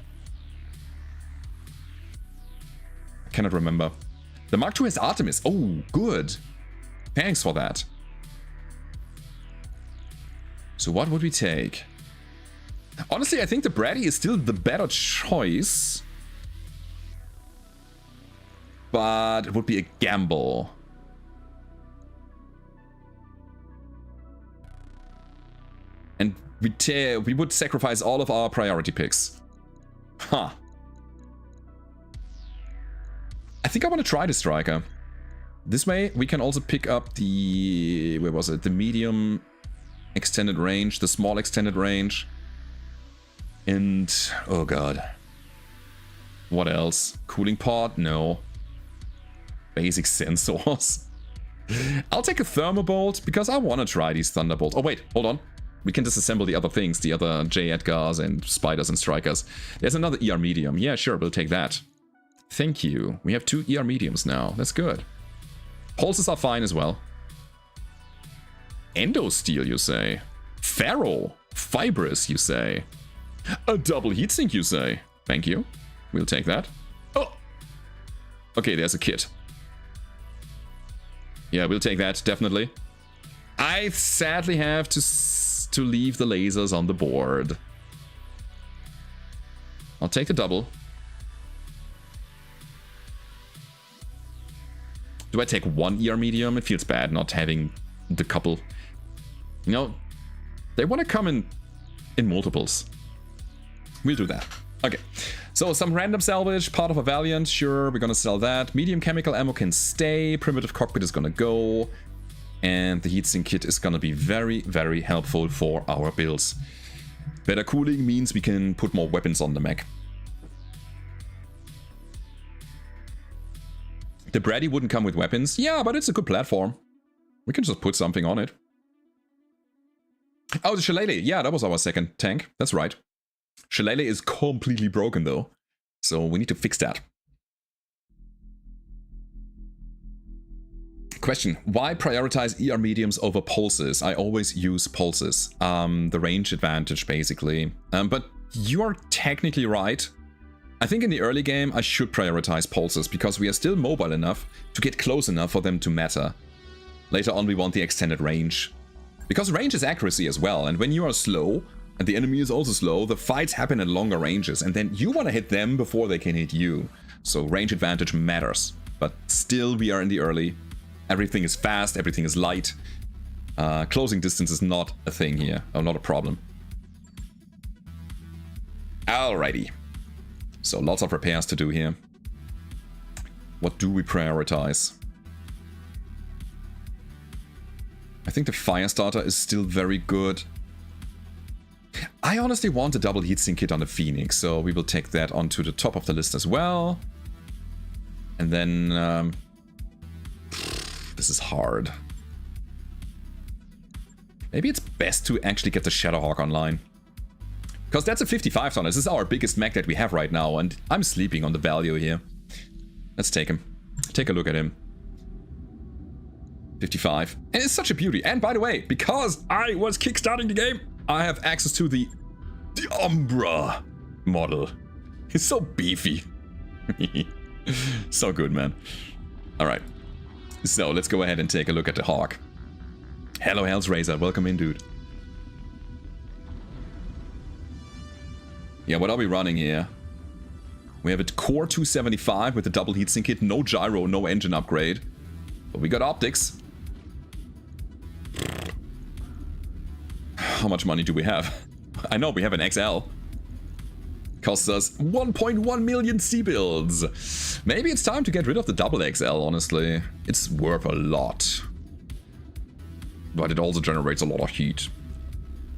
I cannot remember. The Mark II has Artemis. Oh, good. Thanks for that. So what would we take? Honestly, I think the Brady is still the better choice. but it would be a gamble. And we would sacrifice all of our priority picks. Huh. I think I want to try the striker. This way we can also pick up the... where was it? The medium extended range, the small extended range. And... oh god. What else? Cooling pod? No. Basic sensors. I'll take a thermobolt because I want to try these thunderbolts. Oh wait, hold on. We can disassemble the other things, the other J. Edgars and spiders and strikers. There's another ER medium. Yeah, sure, we'll take that. Thank you. We have 2 ER mediums now. That's good. Pulses are fine as well. Endosteel, you say? Ferro. Fibrous, you say? A double heatsink, you say? Thank you. We'll take that. Oh! Okay, there's a kit. Yeah, we'll take that, definitely. I sadly have to leave the lasers on the board. I'll take the double. Do I take 1 ER medium? It feels bad not having the couple. You know, they want to come in multiples. We'll do that. Okay, so some random salvage, part of a Valiant, sure, we're gonna sell that. Medium chemical ammo can stay, primitive cockpit is gonna go. And the heatsink kit is gonna be very, very helpful for our builds. Better cooling means we can put more weapons on the mech. The Brady wouldn't come with weapons. Yeah, but it's a good platform. We can just put something on it. Oh, the Shillelagh. Yeah, that was our second tank. That's right. Shillelagh is completely broken though. So we need to fix that. Question, why prioritize ER mediums over pulses? I always use pulses. The range advantage, basically. But you are technically right. I think in the early game, I should prioritize pulses, because we are still mobile enough to get close enough for them to matter. Later on, we want the extended range. Because range is accuracy as well, and when you are slow, and the enemy is also slow, the fights happen at longer ranges, and then you want to hit them before they can hit you. So range advantage matters. But still, we are in the early. Everything is fast, everything is light. Closing distance is not a thing here, or not a problem. Alrighty. So lots of repairs to do here. What do we prioritize? I think the Firestarter is still very good. I honestly want a double heatsink kit on the Phoenix, so we will take that onto the top of the list as well. And then... this is hard. Maybe it's best to actually get the Shadowhawk online. Because that's a 55 ton. This is our biggest mech that we have right now, and I'm sleeping on the value here. Let's take him. Take a look at him. 55. And it's such a beauty. And by the way, because I was kickstarting the game, I have access to the Umbra model. He's so beefy. So good, man. Alright. So let's go ahead and take a look at the Hawk. Hello, Hell's Razor. Welcome in, dude. Yeah, what are we running here? We have a Core 275 with a double heatsink kit, no gyro, no engine upgrade. But we got optics. How much money do we have? I know we have an XL. Costs us 1.1 million C-builds. Maybe it's time to get rid of the double XL, honestly. It's worth a lot. But it also generates a lot of heat.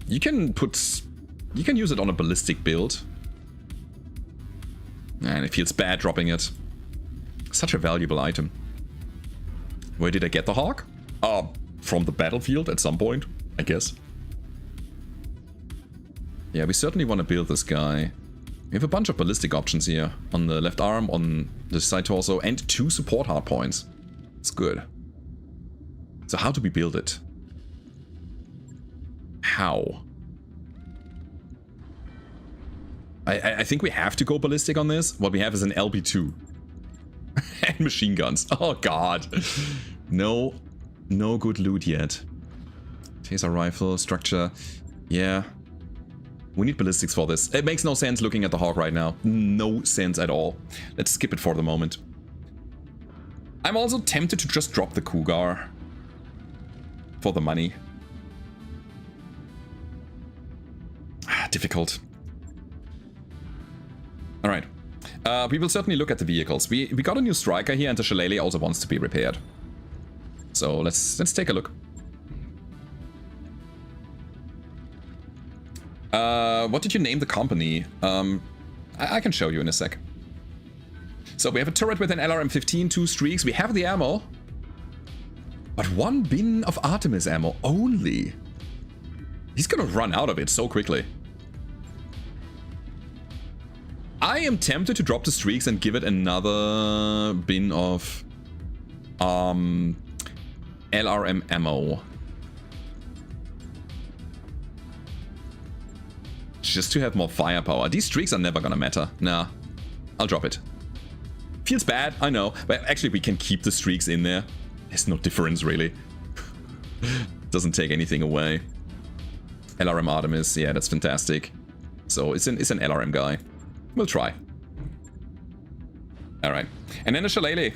You can use it on a ballistic build. And it feels bad dropping it. Such a valuable item. Where did I get the Hawk? From the battlefield at some point, I guess. Yeah, we certainly want to build this guy. We have a bunch of ballistic options here. On the left arm, on the side torso, and 2 support hardpoints. It's good. So how do we build it? How? I think we have to go ballistic on this. What we have is an LB2. And machine guns. Oh god. No good loot yet. Taser rifle, structure. Yeah. We need ballistics for this. It makes no sense looking at the Hawk right now. No sense at all. Let's skip it for the moment. I'm also tempted to just drop the Cougar for the money. Difficult. Alright. We will certainly look at the vehicles. We got a new striker here, and the Shillelagh also wants to be repaired. So let's take a look. What did you name the company? I can show you in a sec. So we have a turret with an LRM-15, 2 streaks. We have the ammo. But 1 bin of Artemis ammo only. He's gonna run out of it so quickly. I am tempted to drop the streaks and give it another bin of LRM ammo. Just to have more firepower. These streaks are never gonna matter. Nah, I'll drop it. Feels bad, I know, but actually we can keep the streaks in there. There's no difference really. Doesn't take anything away. LRM Artemis, yeah, that's fantastic. So it's an LRM guy. We'll try. Alright. And then the Shillelagh.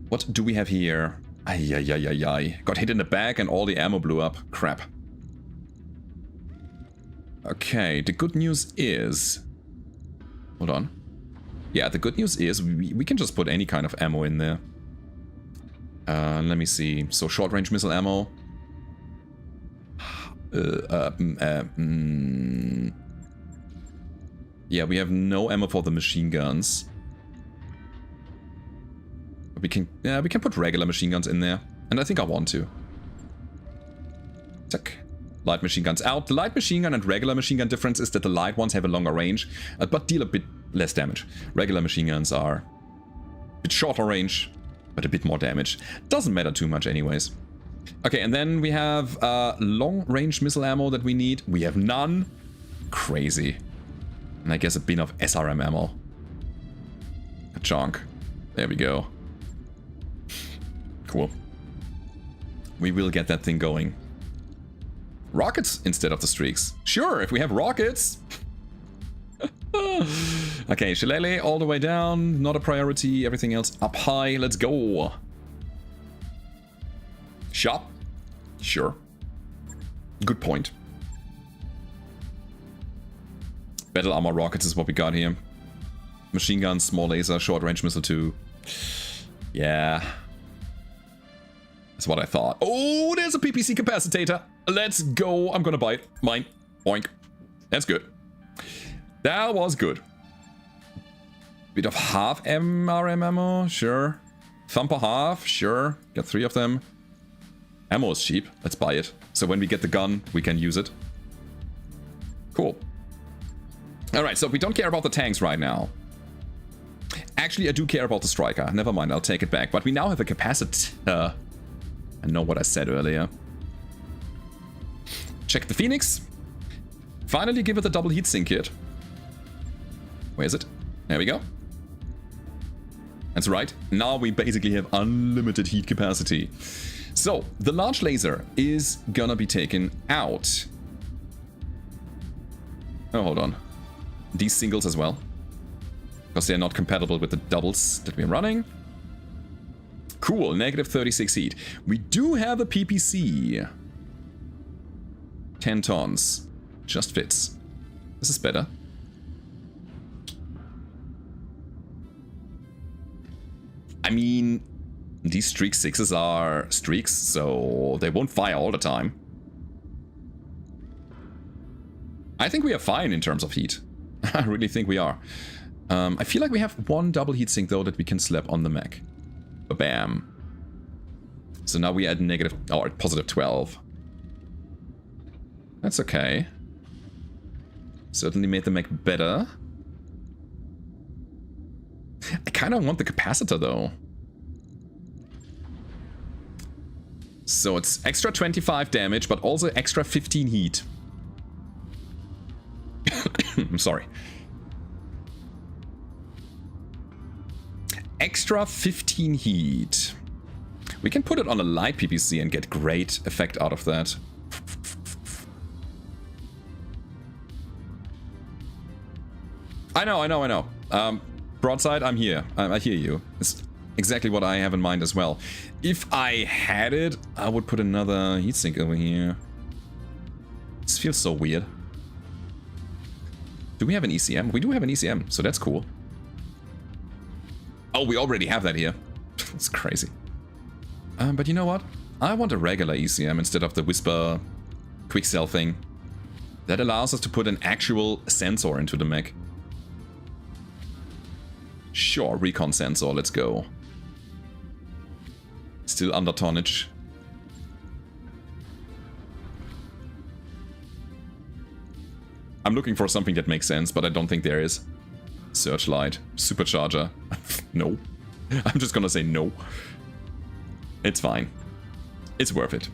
What do we have here? Ay. Got hit in the back and all the ammo blew up. Crap. Okay, the good news is... Hold on. Yeah, the good news is we can just put any kind of ammo in there. Let me see. So short-range missile ammo. Yeah, we have no ammo for the machine guns. But we can put regular machine guns in there. And I think I want to. Tuck. Light machine guns out. The light machine gun and regular machine gun difference is that the light ones have a longer range, but deal a bit less damage. Regular machine guns are a bit shorter range, but a bit more damage. Doesn't matter too much anyways. Okay, and then we have long-range missile ammo that we need. We have none. Crazy. And I guess a bin of SRM ammo. A chunk. There we go. Cool. We will get that thing going. Rockets instead of the streaks. Sure, if we have rockets. Okay, Shillelagh all the way down. Not a priority. Everything else up high. Let's go. Shop. Sure. Good point. Battle armor rockets is what we got here. Machine guns, small laser, short range missile 2. Yeah. That's what I thought. Oh, there's a PPC capacitator. Let's go. I'm gonna buy it. Mine. Boink. That's good. That was good. Bit of half MRM ammo. Sure. Thumper half. Sure. Got 3 of them. Ammo is cheap. Let's buy it. So when we get the gun, we can use it. Cool. Alright, so we don't care about the tanks right now. Actually, I do care about the striker. Never mind, I'll take it back. But we now have a capacitor. I know what I said earlier. Check the Phoenix. Finally give it the double heatsink kit. Where is it? There we go. That's right. Now we basically have unlimited heat capacity. So, the large laser is gonna be taken out. Oh, hold on. These singles as well. Because they're not compatible with the doubles that we're running. Cool, negative 36 heat. We do have a PPC. 10 tons. Just fits. This is better. I mean, these streak 6s are streaks, so they won't fire all the time. I think we are fine in terms of heat. I really think we are. I feel like we have one double heatsink though that we can slap on the mech. Bam. So now we add negative, or positive 12. That's okay. Certainly made the mech better. I kind of want the capacitor though. So it's extra 25 damage, but also extra 15 heat. I'm sorry. Extra 15 heat. We can put it on a light PPC and get great effect out of that. I know. Broadside, I'm here. I hear you. It's exactly what I have in mind as well. If I had it, I would put another heatsink over here. This feels so weird. Do we have an ECM? We do have an ECM, so that's cool. Oh, we already have that here. It's crazy. But you know what? I want a regular ECM instead of the Whisper quick sell thing. That allows us to put an actual sensor into the mech. Sure, recon sensor, let's go. Still under tonnage. I'm looking for something that makes sense, but I don't think there is. Searchlight, supercharger. No. I'm just gonna say no. It's fine. It's worth it.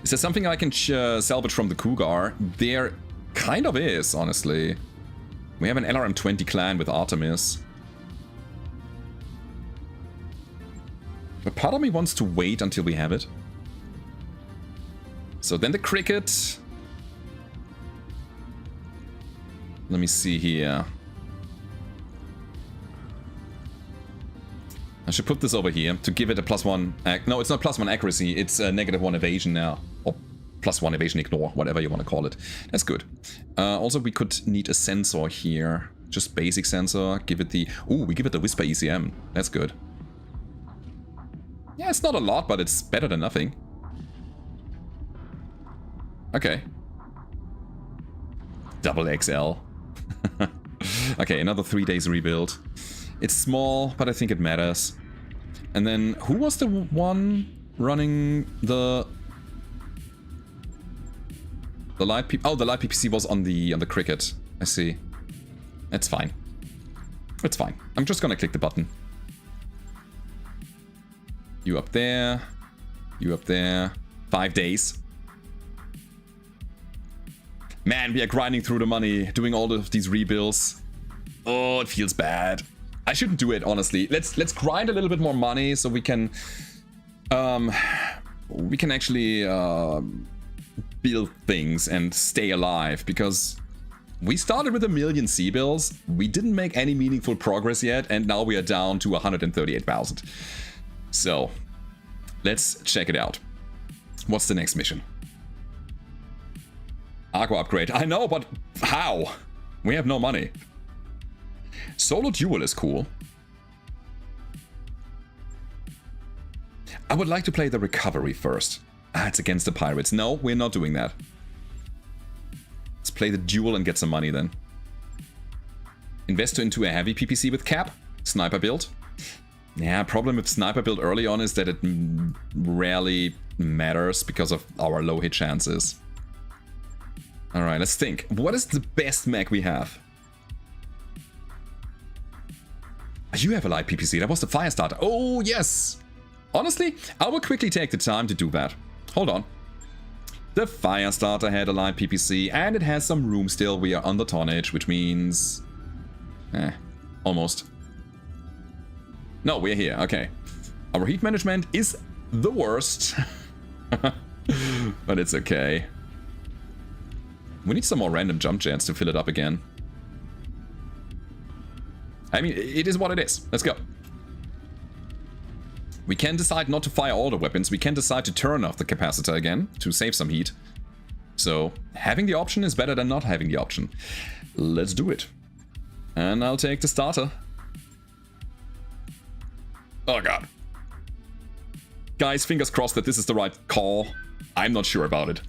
Is there something I can salvage from the Cougar? There kind of is, honestly. We have an LRM-20 clan with Artemis. But part of me wants to wait until we have it. So then the Cricket. Let me see here. I should put this over here to give it a +1... No, it's not +1 accuracy. It's a -1 evasion now. Or +1 evasion ignore, whatever you want to call it. That's good. Also, we could need a sensor here. Just basic sensor. Give it the... Ooh, we give it the Whisper ECM. That's good. Yeah, it's not a lot, but it's better than nothing. Okay. Double XL. Okay, another 3 days rebuild. It's small, but I think it matters. And then, who was the one running the light PPC? Oh, the light PPC was on the Cricket. I see. That's fine. It's fine. I'm just gonna click the button. You up there. You up there. 5 days. Man, we are grinding through the money, doing all of these rebuilds. Oh, it feels bad. I shouldn't do it, honestly. Let's grind a little bit more money so we can actually build things and stay alive, because we started with 1 million C-bills. We didn't make any meaningful progress yet, and now we are down to 138,000. So, let's check it out. What's the next mission? Aqua upgrade. I know, but how? We have no money. Solo duel is cool. I would like to play the recovery first. It's against the pirates. No, we're not doing that. Let's play the duel and get some money then. Invest into a heavy PPC with cap. Sniper build. Yeah, problem with sniper build early on is that it rarely matters because of our low hit chances. Alright, let's think. What is the best mech we have? You have a light PPC. That was the Firestarter. Oh, yes. Honestly, I will quickly take the time to do that. Hold on. The Firestarter had a light PPC, and it has some room still. We are under tonnage, which means... almost. No, we're here. Okay. Our heat management is the worst. But it's okay. We need some more random jump jets to fill it up again. I mean, it is what it is. Let's go. We can decide not to fire all the weapons. We can decide to turn off the capacitor again to save some heat. So, having the option is better than not having the option. Let's do it. And I'll take the starter. Oh god. Guys, fingers crossed that this is the right call. I'm not sure about it.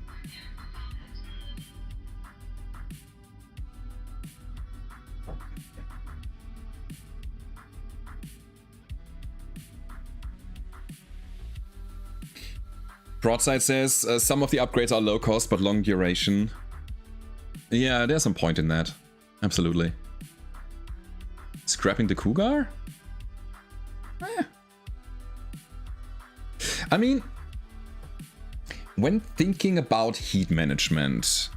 Broadside says, some of the upgrades are low cost but long duration. Yeah, there's some point in that. Absolutely. Scrapping the Cougar? I mean, when thinking about heat management,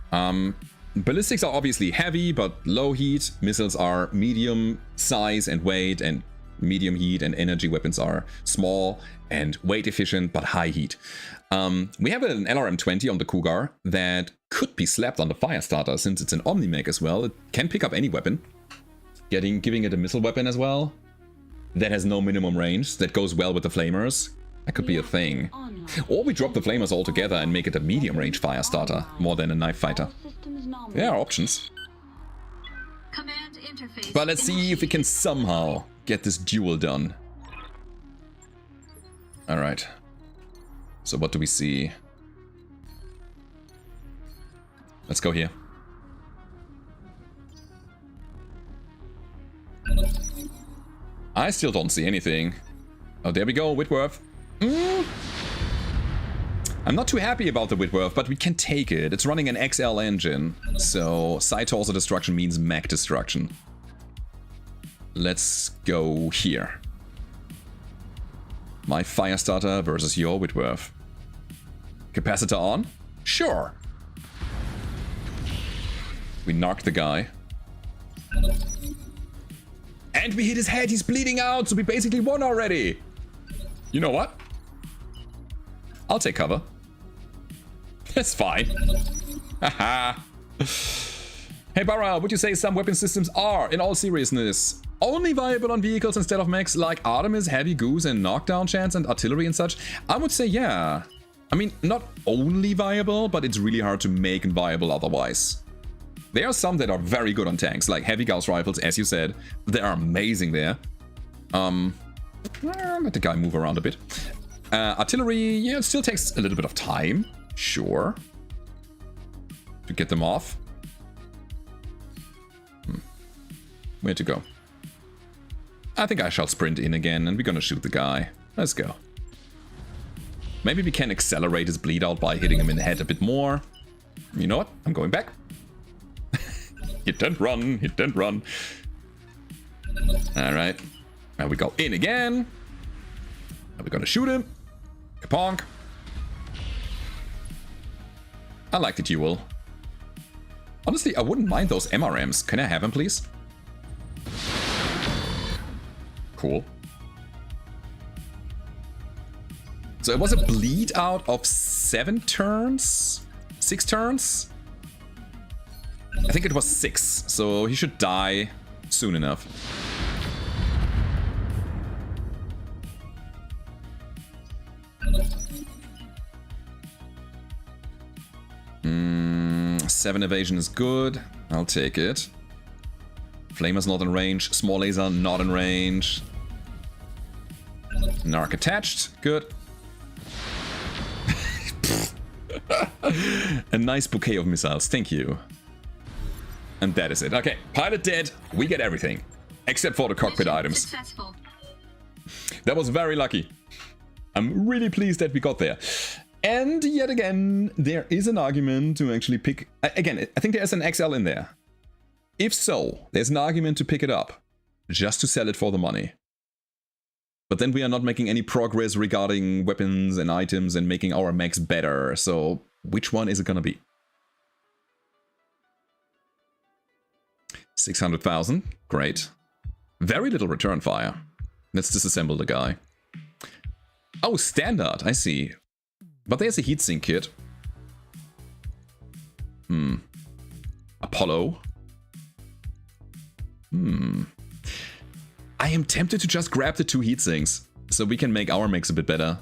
ballistics are obviously heavy but low heat. Missiles are medium size and weight, and medium heat, and energy weapons are small and weight efficient but high heat. We have an LRM-20 on the Cougar that could be slapped on the Firestarter since it's an Omni-Mech as well. It can pick up any weapon. Giving it a missile weapon as well. That has no minimum range. That goes well with the flamers. That could be a thing. Or we drop the flamers altogether and make it a medium range fire starter more than a knife fighter. There are options. Command interface. But let's see if we can somehow get this duel done. Alright. So what do we see? Let's go here. I still don't see anything. Oh, there we go, Whitworth. I'm not too happy about the Whitworth, but we can take it. It's running an XL engine, so side torso destruction means mech destruction. Let's go here. My Firestarter versus your Whitworth. Capacitor on? Sure. We knocked the guy. And we hit his head, he's bleeding out, so we basically won already. You know what? I'll take cover. That's fine. Haha. Hey Bara, would you say some weapon systems are, in all seriousness, only viable on vehicles instead of mechs like Artemis, Heavy Goose and Knockdown Chance and Artillery and such? I would say yeah. I mean, not only viable, but it's really hard to make it viable otherwise. There are some that are very good on tanks, like Heavy Gauss Rifles, as you said. They are amazing there. Let the guy move around a bit. Artillery, yeah, it still takes a little bit of time. Sure. To get them off. Where to go? I think I shall sprint in again and we're gonna shoot the guy. Let's go. Maybe we can accelerate his bleed out by hitting him in the head a bit more. You know what? I'm going back. Hit and run, hit and run. Alright. Now we go in again. Now we're gonna shoot him. Kaponk. I like the duel. Honestly, I wouldn't mind those MRMs. Can I have them, please? Cool. So it was a bleed out of 7 turns? 6 turns? I think it was 6, so he should die soon enough. Seven evasion is good. I'll take it. Flamer's not in range. Small laser not in range. Narc attached. Good. A nice bouquet of missiles. Thank you. And that is it. Okay, pilot dead. We get everything. Except for the cockpit Mission items. Successful. That was very lucky. I'm really pleased that we got there. And yet again, there is an argument to actually pick... Again, I think there's an XL in there. If so, there's an argument to pick it up. Just to sell it for the money. But then we are not making any progress regarding weapons and items and making our mechs better. So, which one is it gonna be? 600,000. Great. Very little return fire. Let's disassemble the guy. Oh, standard. I see. But there's a heatsink kit. Apollo. I am tempted to just grab the 2 heatsinks, so we can make our mix a bit better.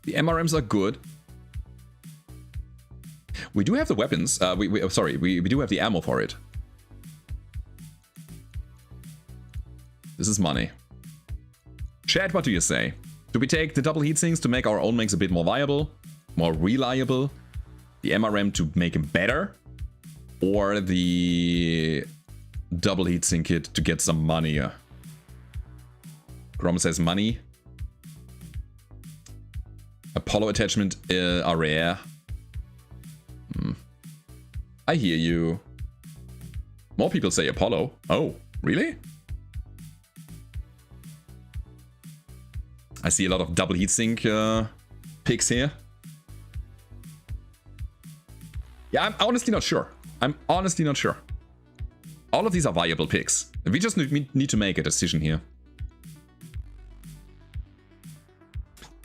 The MRMs are good. We do have the weapons. We do have the ammo for it. This is money. Chad, what do you say? Do we take the double heatsinks to make our own mix a bit more viable? More reliable? The MRM to make him better? Or the double heatsink kit to get some money? Grom says money. Apollo attachment are rare. I hear you. More people say Apollo. Oh, really? I see a lot of double heatsink picks here. Yeah, I'm honestly not sure. I'm honestly not sure. All of these are viable picks. We just need to make a decision here.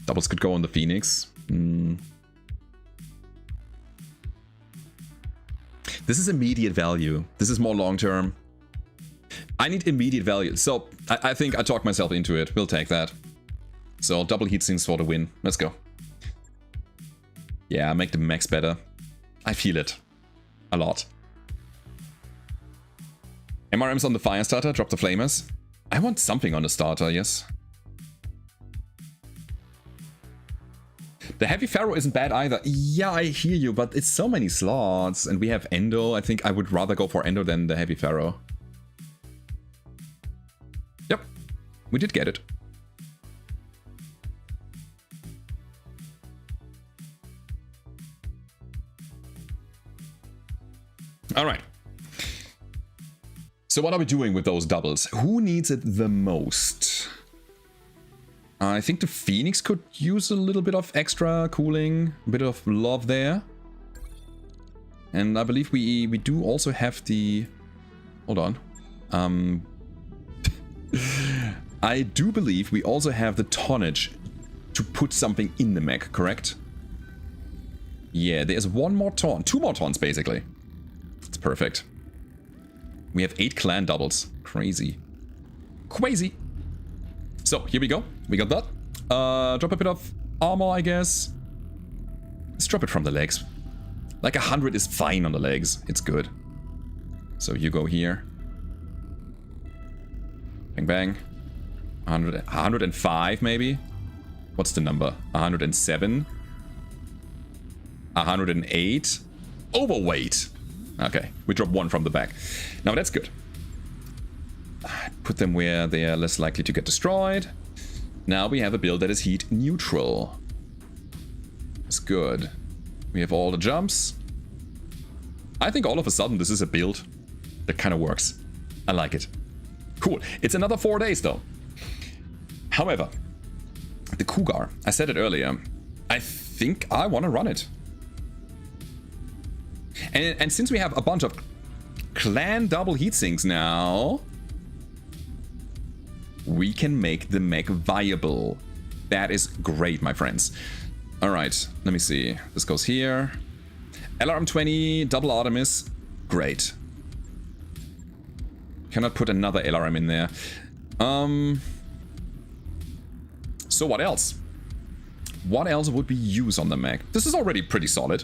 Doubles could go on the This is immediate value. This is more long-term. I need immediate value. So I think I talked myself into it. We'll take that. So double heat sinks for the win. Let's go. Yeah, make the mechs better. I feel it. A lot. MRMs on the fire starter. Drop the flamers. I want something on the starter, yes. The heavy pharaoh isn't bad either. Yeah, I hear you, but it's so many slots. And we have endo. I think I would rather go for endo than the heavy pharaoh. Yep. We did get it. Alright. So what are we doing with those doubles? Who needs it the most? I think the Phoenix could use a little bit of extra cooling, a bit of love there. And I believe we do also have the... Hold on. I do believe we also have the tonnage to put something in the mech, correct? Yeah, there's one more ton. 2 more tons, basically. It's perfect. We have 8 clan doubles. Crazy. Crazy. So, here we go. We got that. Drop a bit of armor, I guess. Let's drop it from the legs. Like 100 is fine on the legs. It's good. So, you go here. Bang, bang. 100, 105, maybe? What's the number? 107? 108? Overweight. Okay, we drop 1 from the back. Now, that's good. Put them where they are less likely to get destroyed. Now we have a build that is heat neutral. It's good. We have all the jumps. I think all of a sudden this is a build that kind of works. I like it. Cool. It's another 4 days though. However, the Cougar, I said it earlier, I think I want to run it. And since we have a bunch of clan double heatsinks now, we can make the mech viable. That is great, my friends. Alright, let me see. This goes here. LRM 20, double Artemis. Great. Cannot put another LRM in there. So what else? What else would we use on the mech? This is already pretty solid.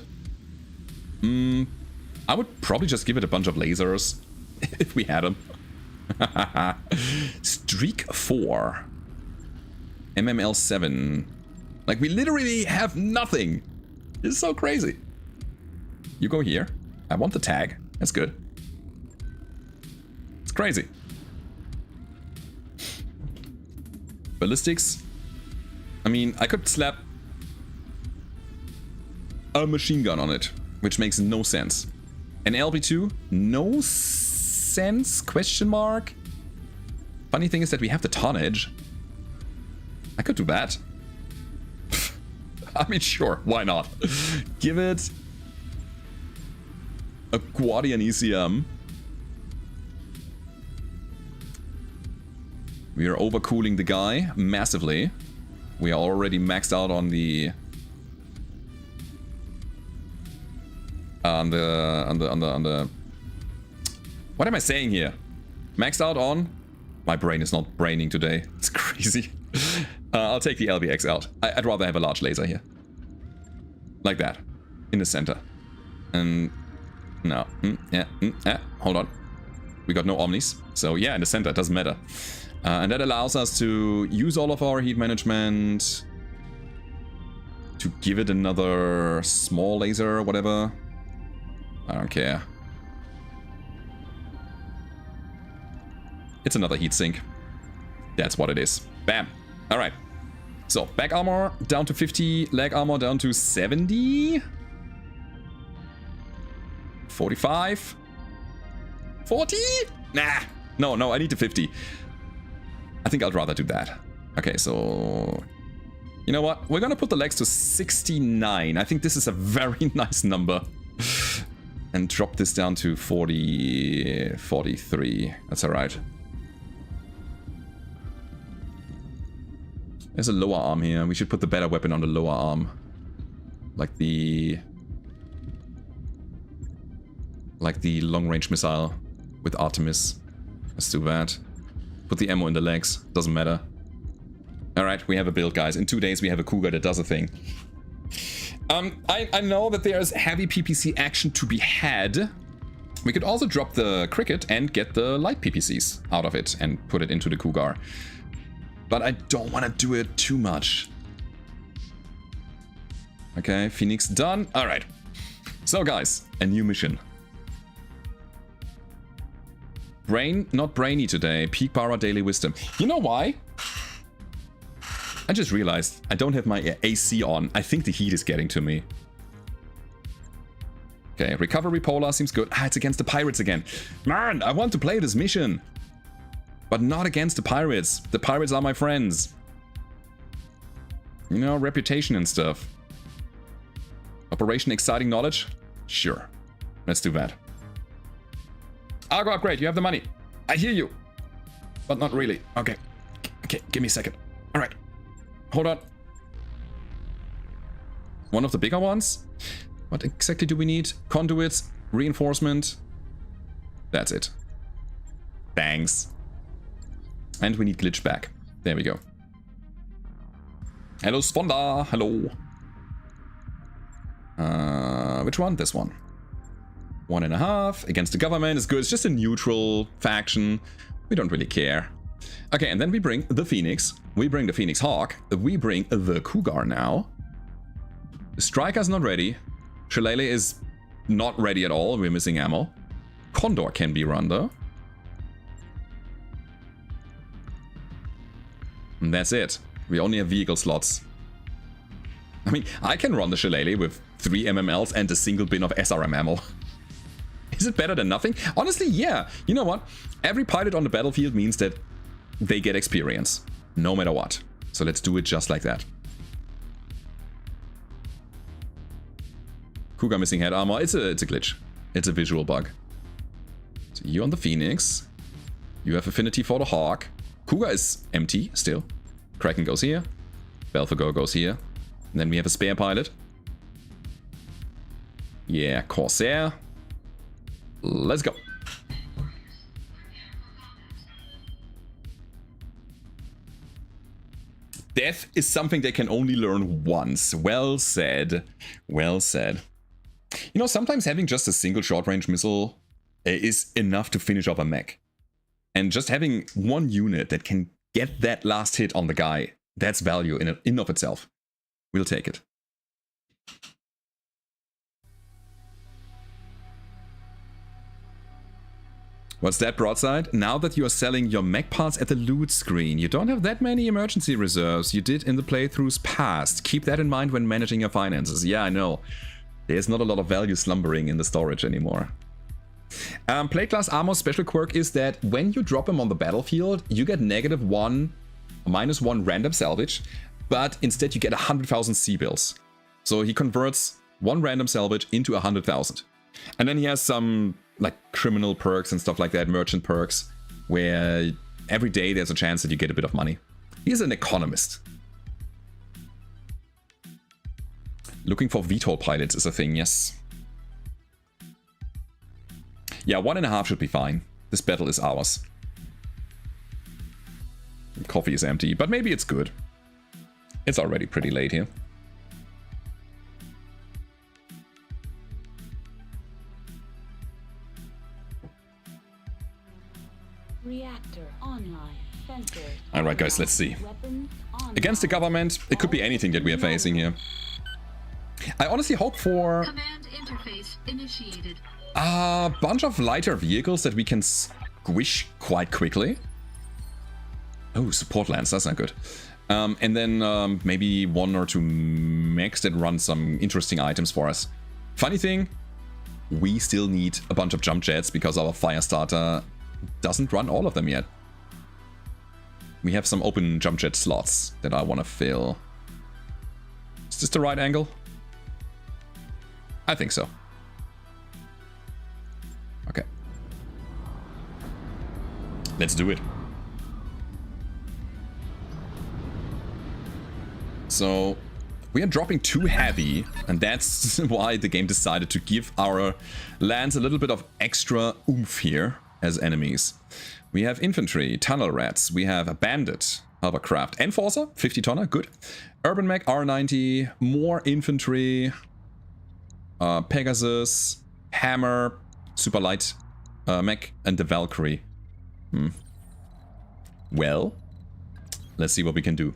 I would probably just give it a bunch of lasers if we had them. Streak 4. MML 7. Like, we literally have nothing. It's so crazy. You go here. I want the tag. That's good. It's crazy. Ballistics. I mean, I could slap a machine gun on it, which makes no sense. An LB2? No sense? Question mark? Funny thing is that we have the tonnage. I could do that. I mean, sure, why not? Give it a Guardian ECM. We are overcooling the guy massively. We are already maxed out on the what am I saying here? Maxed out on? My brain is not braining today. It's crazy. I'll take the LBX out. I'd rather have a large laser here. Like that. In the center. And no. Hold on. We got no omnis. So yeah, in the center, it doesn't matter. And that allows us to use all of our heat management to give it another small laser or whatever. I don't care. It's another heat sink. That's what it is. Bam. Alright. So, back armor down to 50. Leg armor down to 70. 45. 40? Nah. No, I need to 50. I think I'd rather do that. Okay, so... You know what? We're gonna put the legs to 69. I think this is a very nice number. And drop this down to 40... 43. That's alright. There's a lower arm here. We should put the better weapon on the lower arm. Like the... Like the long-range missile with Artemis. Let's do that. Put the ammo in the legs. Doesn't matter. Alright, we have a build, guys. In 2 days we have a Cougar that does a thing. I know that there's heavy PPC action to be had. We could also drop the Cricket and get the light PPCs out of it and put it into the Cougar. But I don't want to do it too much. Okay, Phoenix done. Alright. So guys, a new mission. Not brainy today. Peak Bara Daily Wisdom. You know why? I just realized I don't have my AC on. I think the heat is getting to me. Okay, Recovery Polar seems good. Ah, it's against the pirates again. Man, I want to play this mission. But not against the pirates. The pirates are my friends. You know, reputation and stuff. Operation Exciting Knowledge? Sure. Let's do that. Argo upgrade, you have the money. I hear you. But not really. Okay. Okay, give me a second. Alright. Hold on. One of the bigger ones? What exactly do we need? Conduits, reinforcement. That's it. Thanks. And we need glitch back. There we go. Hello, Sponda. Hello. Which one? This one. 1.5. Against the government is good. It's just a neutral faction. We don't really care. Okay, and then we bring the Phoenix. We bring the Phoenix Hawk. We bring the Cougar now. The Striker's not ready. Shillelagh is not ready at all. We're missing ammo. Condor can be run though. And that's it. We only have vehicle slots. I mean, I can run the Shillelagh with 3 MMLs and a single bin of SRM ammo. Is it better than nothing? Honestly, yeah. You know what? Every pilot on the battlefield means that they get experience, no matter what. So let's do it just like that. Cougar missing head armor. It's a glitch. It's a visual bug. So you on the Phoenix. You have affinity for the Hawk. Cougar is empty still. Kraken goes here. Belphegor goes here. And then we have a spare pilot. Yeah, Corsair. Let's go. Death is something they can only learn once. Well said. Well said. You know, sometimes having just a single short-range missile is enough to finish off a mech. And just having one unit that can get that last hit on the guy, that's value in of itself. We'll take it. What's that, Broadside? Now that you are selling your mech parts at the loot screen, you don't have that many emergency reserves you did in the playthroughs past. Keep that in mind when managing your finances. Yeah, I know. There's not a lot of value slumbering in the storage anymore. Plate Glass Armor's special quirk is that when you drop him on the battlefield, you get -1 or -1 random salvage, but instead you get 100,000 C-bills. So he converts 1 random salvage into 100,000. And then he has some like criminal perks and stuff like that, merchant perks, where every day there's a chance that you get a bit of money. He's an economist. Looking for VTOL pilots is a thing, yes. Yeah, 1.5 should be fine. This battle is ours. Coffee is empty, but maybe it's good. It's already pretty late here. Reactor online. Sensors. Alright guys, let's see. Against the government, it could be anything that we are facing here. I honestly hope for Command interface initiated. a bunch of lighter vehicles that we can squish quite quickly. Oh, support lands, that's not good. And then maybe 1 or 2 mechs that run some interesting items for us. Funny thing, we still need a bunch of jump jets because our fire starter doesn't run all of them yet. We have some open jump jet slots that I want to fill. Is this the right angle? I think so. Okay. Let's do it. So, We are dropping too heavy, and that's why the game decided to give our lands a little bit of extra oomph here as enemies. We have infantry, tunnel rats, we have a bandit, hovercraft, enforcer, 50 tonner, good. Urban mech, R90, more infantry, Pegasus, hammer, super light mech, and the Valkyrie. Well, let's see what we can do.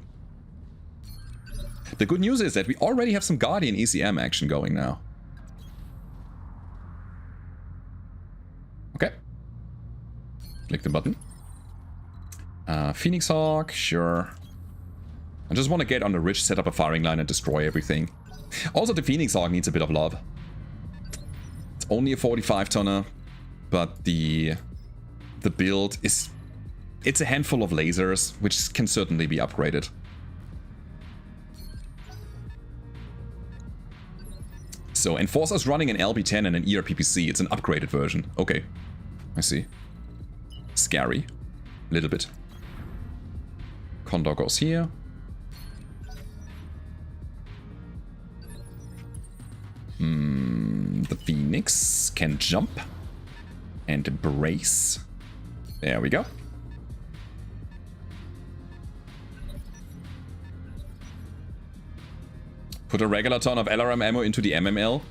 The good news is that we already have some Guardian ECM action going now. Okay. Click the button. Phoenix Hawk, sure. I just want to get on the ridge, set up a firing line and destroy everything. Also, the Phoenix Hawk needs a bit of love. It's only a 45 tonner, but the build is... It's a handful of lasers, which can certainly be upgraded. So, Enforcer's running an LB10 and an ERPPC. It's an upgraded version. Okay, I see. Scary. A little bit. Condor goes here. The Phoenix can jump and brace. There we go. Put a regular ton of LRM ammo into the MML?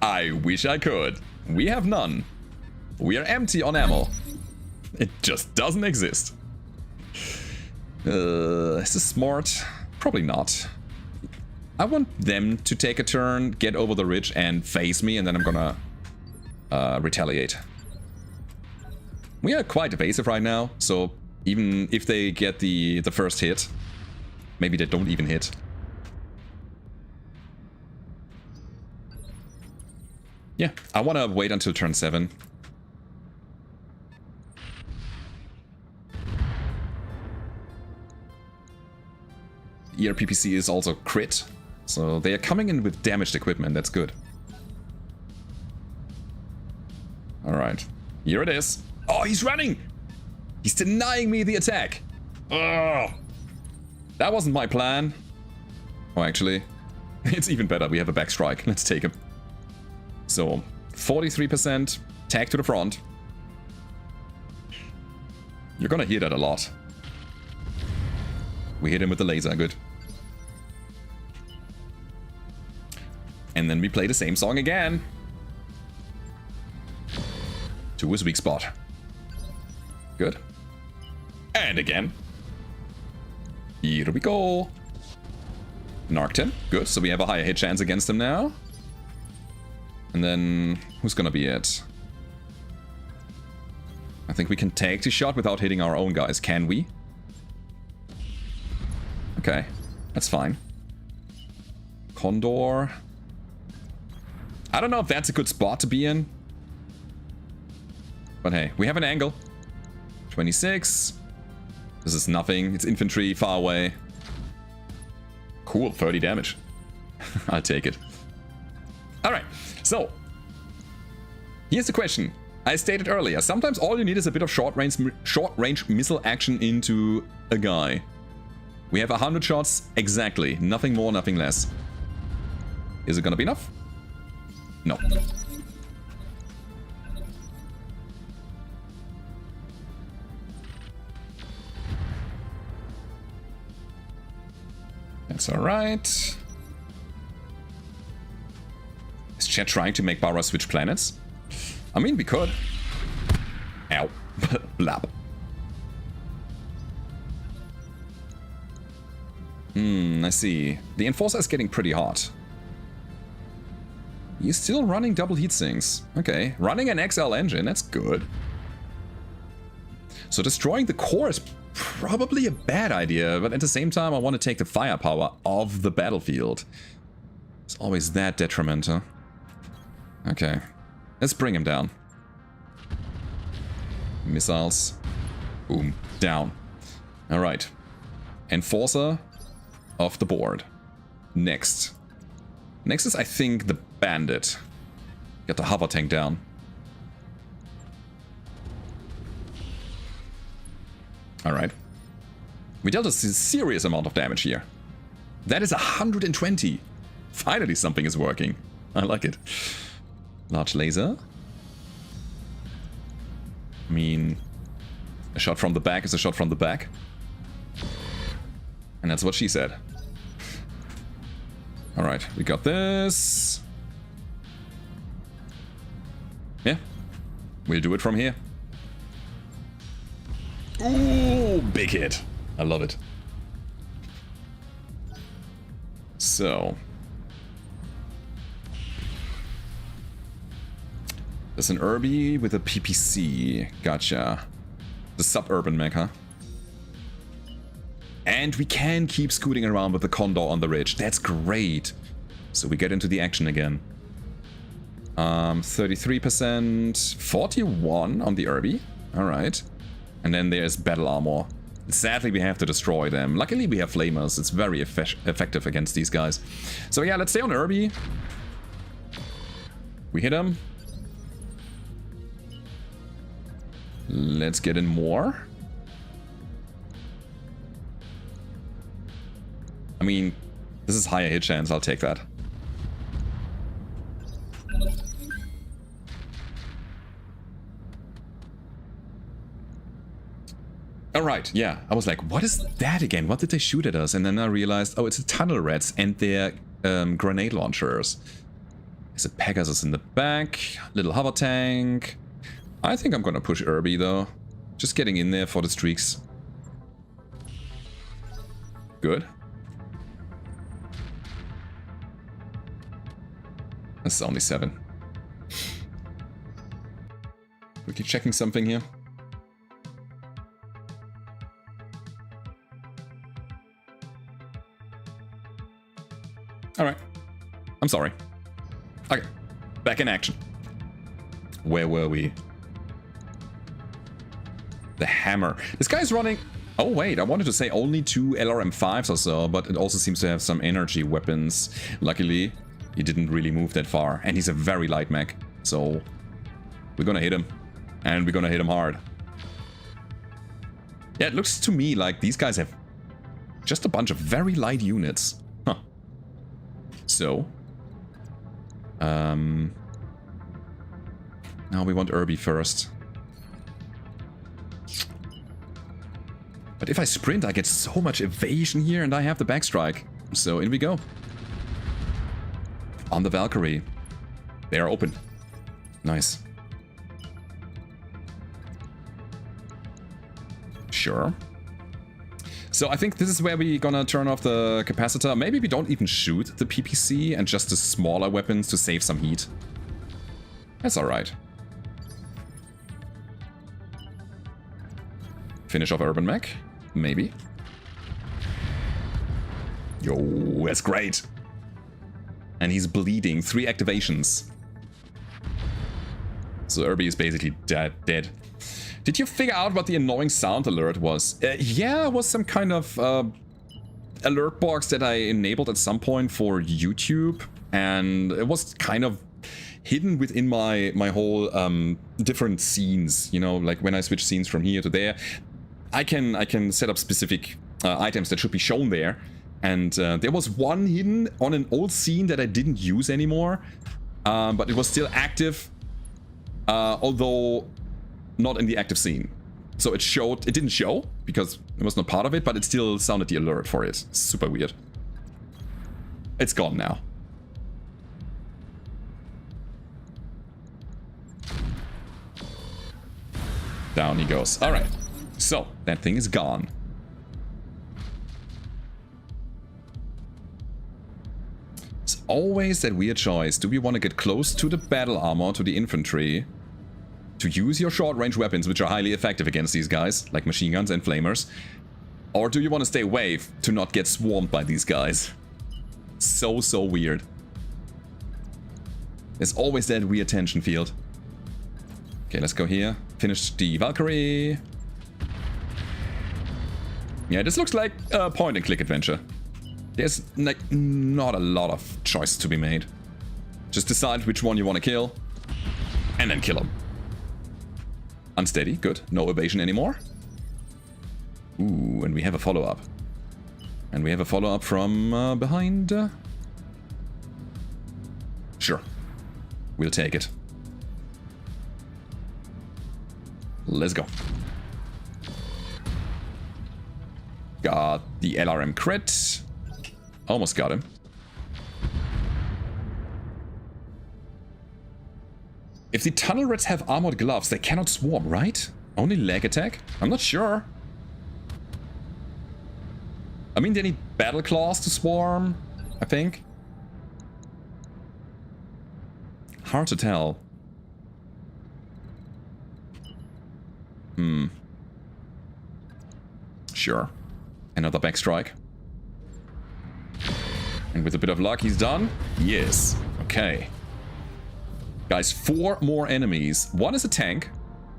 I wish I could. We have none. We are empty on ammo. It just doesn't exist. Is this smart? Probably not. I want them to take a turn, get over the ridge and face me, and then I'm gonna retaliate. We are quite evasive right now, so even if they get the first hit, maybe they don't even hit. Yeah, I want to wait until turn 7. ERPPC is also crit, so they are coming in with damaged equipment, that's good. Alright, here it is. Oh, he's running! He's denying me the attack! Ugh. That wasn't my plan. Oh, actually, it's even better, we have a back strike. Let's take him. So, 43%, tag to the front. You're gonna hear that a lot. We hit him with the laser, good. And then we play the same song again. To his weak spot. Good. And again. Here we go. Narked him. Good, so we have a higher hit chance against him now. And then, who's gonna be it? I think we can take the shot without hitting our own guys, can we? Okay, that's fine. Condor. I don't know if that's a good spot to be in. But hey, we have an angle. 26. This is nothing, it's infantry, far away. Cool, 30 damage. I'll take it. Alright, so. Here's the question. I stated earlier, sometimes all you need is a bit of short-range missile action into a guy. We have 100 shots, exactly. Nothing more, nothing less. Is it gonna be enough? No. That's alright. Is chat trying to make Bara switch planets? I mean, we could. Ow. Blab. I see. The Enforcer is getting pretty hot. He's still running double heat sinks. Okay, running an XL engine, that's good. So destroying the core is probably a bad idea, but at the same time I want to take the firepower of the battlefield. It's always that detrimental. Okay, let's bring him down. Missiles. Boom, down. Alright. Enforcer off the board. Next. Next is, I think, the bandit. Get the hover tank down. Alright. We dealt a serious amount of damage here. That is 120. Finally something is working. I like it. Large laser. I mean, a shot from the back is a shot from the back. And that's what she said. Alright, we got this. Yeah, we'll do it from here. Ooh, big hit. I love it. So. There's an Irby with a PPC. Gotcha. The suburban mech, huh? And we can keep scooting around with the Condor on the ridge. That's great. So we get into the action again. 33%, 41 on the Irby. Alright. And then there's battle armor. Sadly, we have to destroy them. Luckily, we have flamers. It's very effective against these guys. So yeah, let's stay on Irby. We hit him. Let's get in more. I mean, this is higher hit chance. I'll take that. Alright, yeah. I was like, what is that again? What did they shoot at us? And then I realized, oh, it's a tunnel rats and their grenade launchers. There's a Pegasus in the back. Little hover tank. I think I'm gonna push Irby though. Just getting in there for the streaks. Good. That's only 7. Quickly checking something here. Alright. I'm sorry. Okay. Back in action. Where were we? The hammer. This guy's running... Oh wait, I wanted to say only 2 LRM5s or so, but it also seems to have some energy weapons. Luckily, he didn't really move that far. And he's a very light mech. So, we're gonna hit him. And we're gonna hit him hard. Yeah, it looks to me like these guys have just a bunch of very light units. Huh. So. Now we want Irby first. But if I sprint, I get so much evasion here, and I have the backstrike. So in we go. On the Valkyrie. They are open. Nice. Sure. So I think this is where we're gonna turn off the capacitor. Maybe we don't even shoot the PPC and just the smaller weapons to save some heat. That's alright. Finish off Urban Mech? Maybe. Yo, that's great. And he's bleeding. 3 activations. So Irby is basically dead. Did you figure out what the annoying sound alert was? Yeah, it was some kind of alert box that I enabled at some point for YouTube. And it was kind of hidden within my whole different scenes. You know, like when I switch scenes from here to there. I can set up specific items that should be shown there. And there was one hidden on an old scene that I didn't use anymore. But it was still active. Although not in the active scene. So it didn't show because it was not part of it, but it still sounded the alert for it. Super weird. It's gone now. Down he goes. Alright. So, that thing is gone. It's always that weird choice. Do we want to get close to the battle armor, to the infantry, to use your short-range weapons, which are highly effective against these guys, like machine guns and flamers? Or do you want to stay away to not get swarmed by these guys? So weird. There's always that weird tension field. Okay, let's go here. Finish the Valkyrie. Yeah, this looks like a point-and-click adventure. There's like not a lot of choice to be made. Just decide which one you want to kill, and then kill him. Unsteady, good. No evasion anymore. Ooh, and we have a follow-up. And we have a follow-up from behind. Sure. We'll take it. Let's go. Got the LRM crit. Almost got him. If the tunnel rats have armored gloves, they cannot swarm, right? Only leg attack? I'm not sure. I mean, they need battle claws to swarm, I think. Hard to tell. Sure. Another backstrike. And with a bit of luck, he's done? Yes. Okay. Guys, 4 more enemies. One is a tank.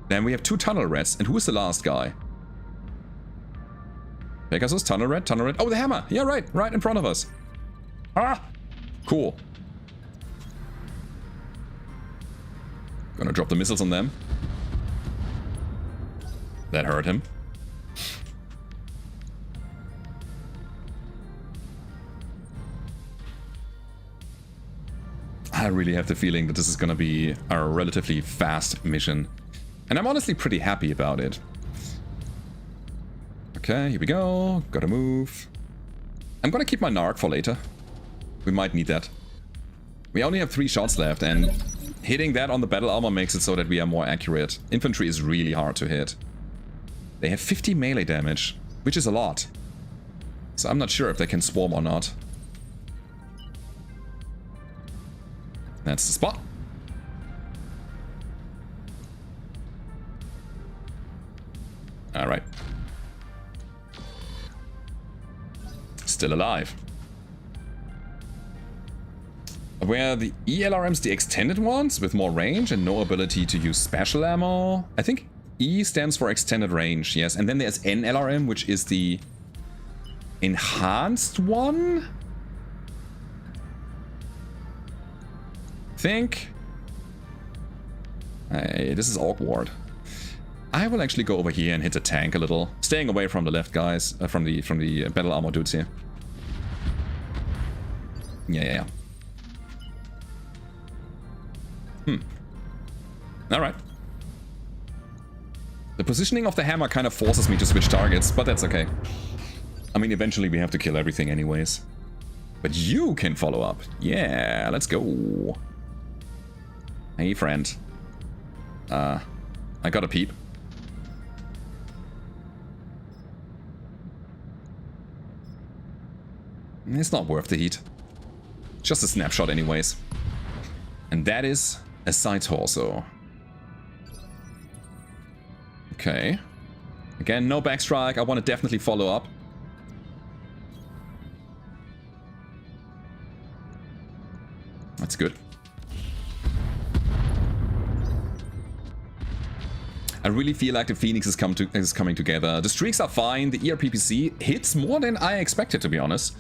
Then we have 2 tunnel rats. And who is the last guy? Pegasus, tunnel rat, tunnel rat. Oh, the hammer! Yeah, right. Right in front of us. Ah! Cool. Gonna drop the missiles on them. That hurt him. I really have the feeling that this is gonna be a relatively fast mission. And I'm honestly pretty happy about it. Okay, here we go. Gotta move. I'm gonna keep my Narc for later. We might need that. We only have 3 shots left, and hitting that on the battle armor makes it so that we are more accurate. Infantry is really hard to hit. They have 50 melee damage, which is a lot. So I'm not sure if they can swarm or not. That's the spot. Alright. Still alive. Were the ELRMs the extended ones with more range and no ability to use special ammo? I think E stands for extended range, yes. And then there's NLRM, which is the enhanced one? Think. Hey, this is awkward. I will actually go over here and hit the tank a little, staying away from the left guys, from the battle armor dudes here. Yeah. All right. The positioning of the hammer kind of forces me to switch targets, but that's okay. I mean, eventually we have to kill everything anyways. But you can follow up. Yeah, let's go. Hey, friend. I got a peep. It's not worth the heat. Just a snapshot anyways. And that is a side torso. Okay. Again, no backstrike. I want to definitely follow up. That's good. I really feel like the Phoenix is coming together. The streaks are fine. The ERPPC hits more than I expected, to be honest.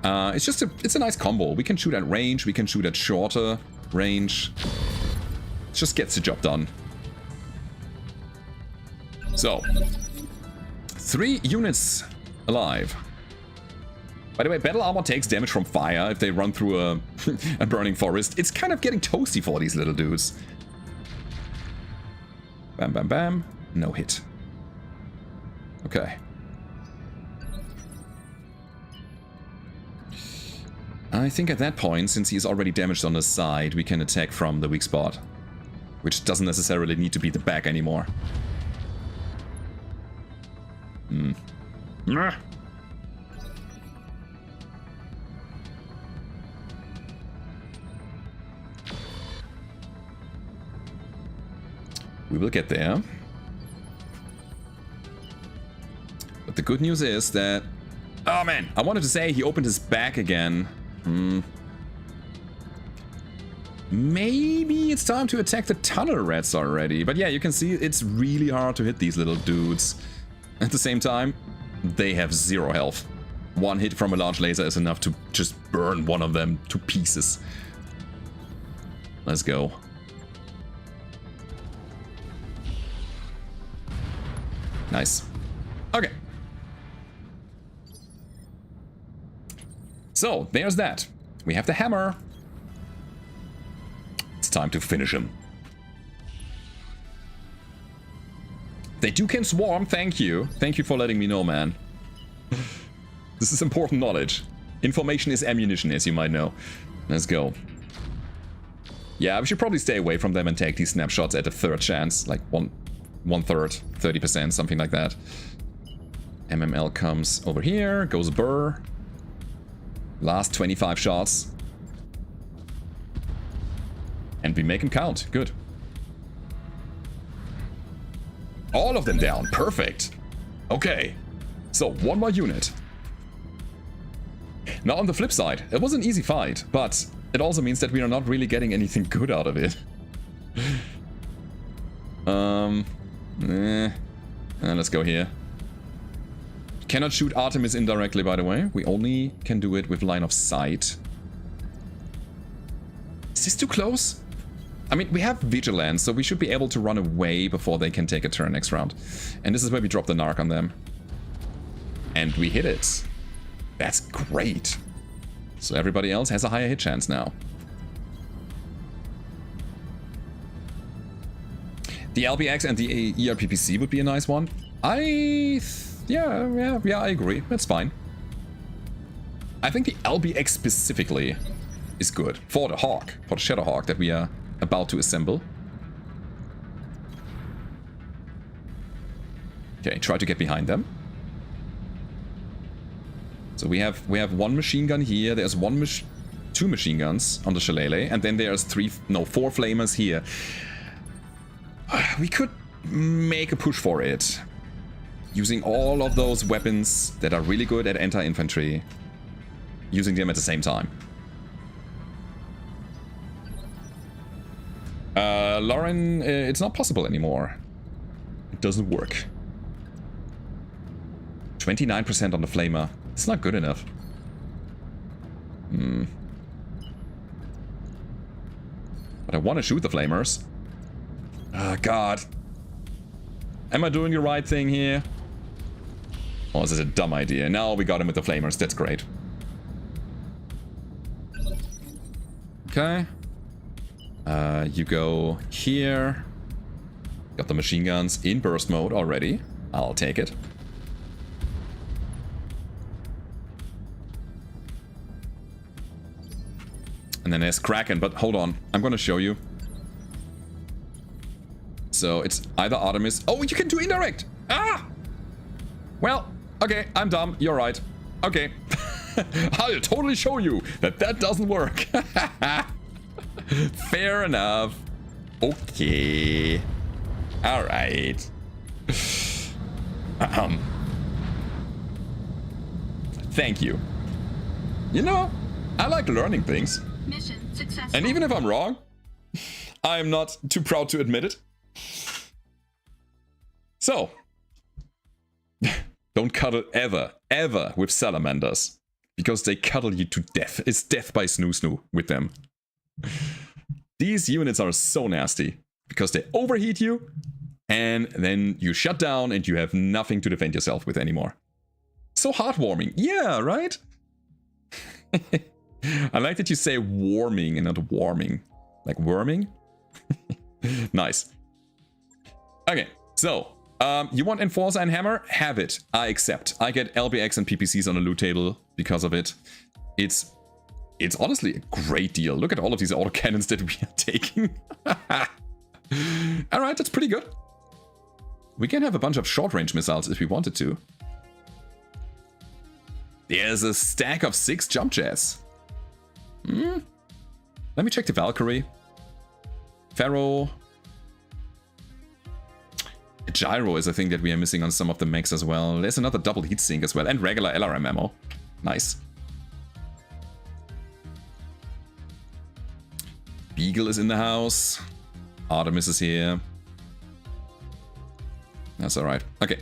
It's a nice combo. We can shoot at range. We can shoot at shorter range. It just gets the job done. So, 3 units alive. By the way, battle armor takes damage from fire if they run through a burning forest. It's kind of getting toasty for these little dudes. Bam, bam, bam. No hit. Okay. I think at that point, since he's already damaged on the side, we can attack from the weak spot. Which doesn't necessarily need to be the back anymore. We will get there. But the good news is that... Oh man, I wanted to say he opened his back again. Maybe it's time to attack the tunnel rats already. But yeah, you can see it's really hard to hit these little dudes. At the same time, they have 0 health. One hit from a large laser is enough to just burn one of them to pieces. Let's go. Nice. Okay. So, there's that. We have the hammer. It's time to finish him. They can swarm, thank you. Thank you for letting me know, man. This is important knowledge. Information is ammunition, as you might know. Let's go. Yeah, we should probably stay away from them and take these snapshots at a third chance. Like one third, 30%, something like that. MML comes over here, goes burr. Last 25 shots. And we make them count. Good. All of them down. Perfect. Okay. So, one more unit. Now, on the flip side, it was an easy fight, but it also means that we are not really getting anything good out of it. Let's go here. Cannot shoot Artemis indirectly, by the way. We only can do it with line of sight. Is this too close? I mean, we have Vigilance, so we should be able to run away before they can take a turn next round. And this is where we drop the Narc on them. And we hit it. That's great. So everybody else has a higher hit chance now. The LBX and the ERPPC would be a nice one. Yeah, I agree. That's fine. I think the LBX specifically is good for the Hawk, for the Shadow Hawk that we are about to assemble. Okay, try to get behind them. So we have one machine gun here. There's two machine guns on the Shillelagh, and then there's 4 flamers here. We could make a push for it, using all of those weapons that are really good at anti-infantry, using them at the same time. Lauren, it's not possible anymore. It doesn't work. 29% on the flamer. It's not good enough. But I want to shoot the flamers. Oh, God. Am I doing the right thing here? Oh, this is a dumb idea. Now we got him with the flamers. That's great. Okay. You go here. Got the machine guns in burst mode already. I'll take it. And then there's Kraken, but hold on. I'm gonna show you. So it's either Artemis... Oh, you can do indirect! Ah! Well, okay, I'm dumb. You're right. Okay. I'll totally show you that doesn't work. Fair enough. Okay. Alright. Thank you. You know, I like learning things. Mission successful. And even if I'm wrong, I'm not too proud to admit it. So, don't cuddle ever with salamanders. Because they cuddle you to death. It's death by snoo with them. These units are so nasty. Because they overheat you, and then you shut down and you have nothing to defend yourself with anymore. So heartwarming. Yeah, right? I like that you say warming and not warming. Like worming? Nice. Okay, so you want Enforcer and Hammer? Have it. I accept. I get LBX and PPCs on the loot table because of it. It's honestly a great deal. Look at all of these autocannons that we are taking. Alright, that's pretty good. We can have a bunch of short-range missiles if we wanted to. There's a stack of 6 jump jets. Let me check the Valkyrie. Pharaoh. A gyro is a thing that we are missing on some of the mechs as well. There's another double heatsink as well, and regular LRM ammo. Nice. Beagle is in the house. Artemis is here. That's alright. Okay.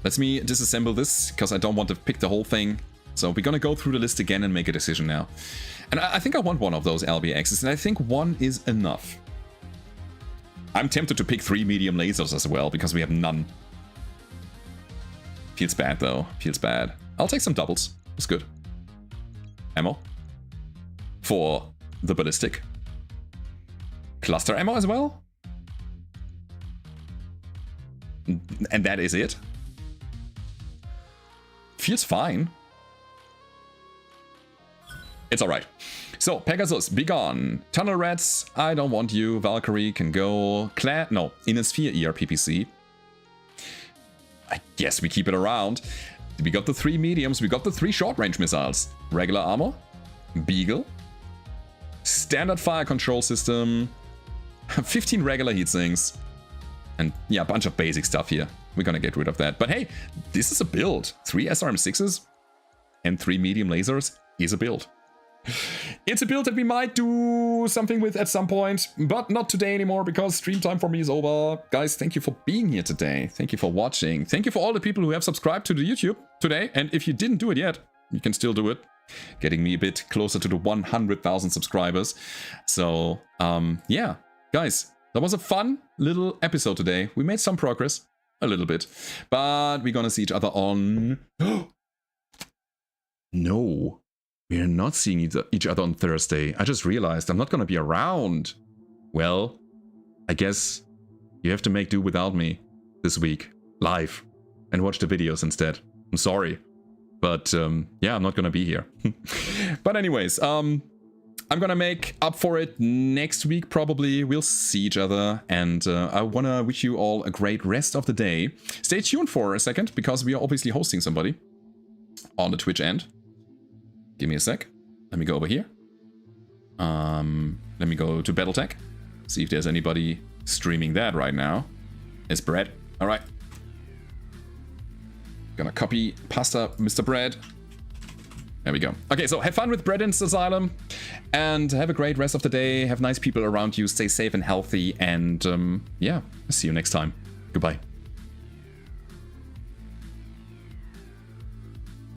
Let me disassemble this, because I don't want to pick the whole thing. So we're gonna go through the list again and make a decision now. And I think I want one of those LBXs, and I think one is enough. I'm tempted to pick 3 medium lasers as well, because we have none. Feels bad, though. Feels bad. I'll take some doubles. It's good. ammo for the ballistic. Cluster ammo as well. And that is it. Feels fine. It's alright. So, Pegasus, be gone. Tunnel Rats, I don't want you. Valkyrie can go. No, Innisphere ERPPC. I guess we keep it around. We got the 3 mediums, we got the 3 short-range missiles. Regular armor, Beagle, standard fire control system, 15 regular heat sinks, and yeah, a bunch of basic stuff here. We're gonna get rid of that. But hey, this is a build. 3 SRM6s and 3 medium lasers is a build. It's a build that we might do something with at some point, but not today anymore because stream time for me is over. Guys, thank you for being here today. Thank you for watching. Thank you for all the people who have subscribed to the YouTube today. And if you didn't do it yet, you can still do it. Getting me a bit closer to the 100,000 subscribers. So, yeah, guys, that was a fun little episode today. We made some progress, a little bit, but we're gonna see each other on... No. We're not seeing each other on Thursday. I just realized I'm not gonna be around. Well, I guess you have to make do without me this week, live, and watch the videos instead. I'm sorry, but yeah, I'm not gonna be here. But anyways, I'm gonna make up for it next week probably. We'll see each other, and I wanna wish you all a great rest of the day. Stay tuned for a second, because we are obviously hosting somebody on the Twitch end. Give me a sec. Let me go over here. Let me go to Battletech. See if there's anybody streaming that right now. It's Brad. All right. Gonna copy pasta, Mr. Brad. There we go. Okay, so have fun with Bradin's Asylum. And have a great rest of the day. Have nice people around you. Stay safe and healthy. And yeah, see you next time. Goodbye.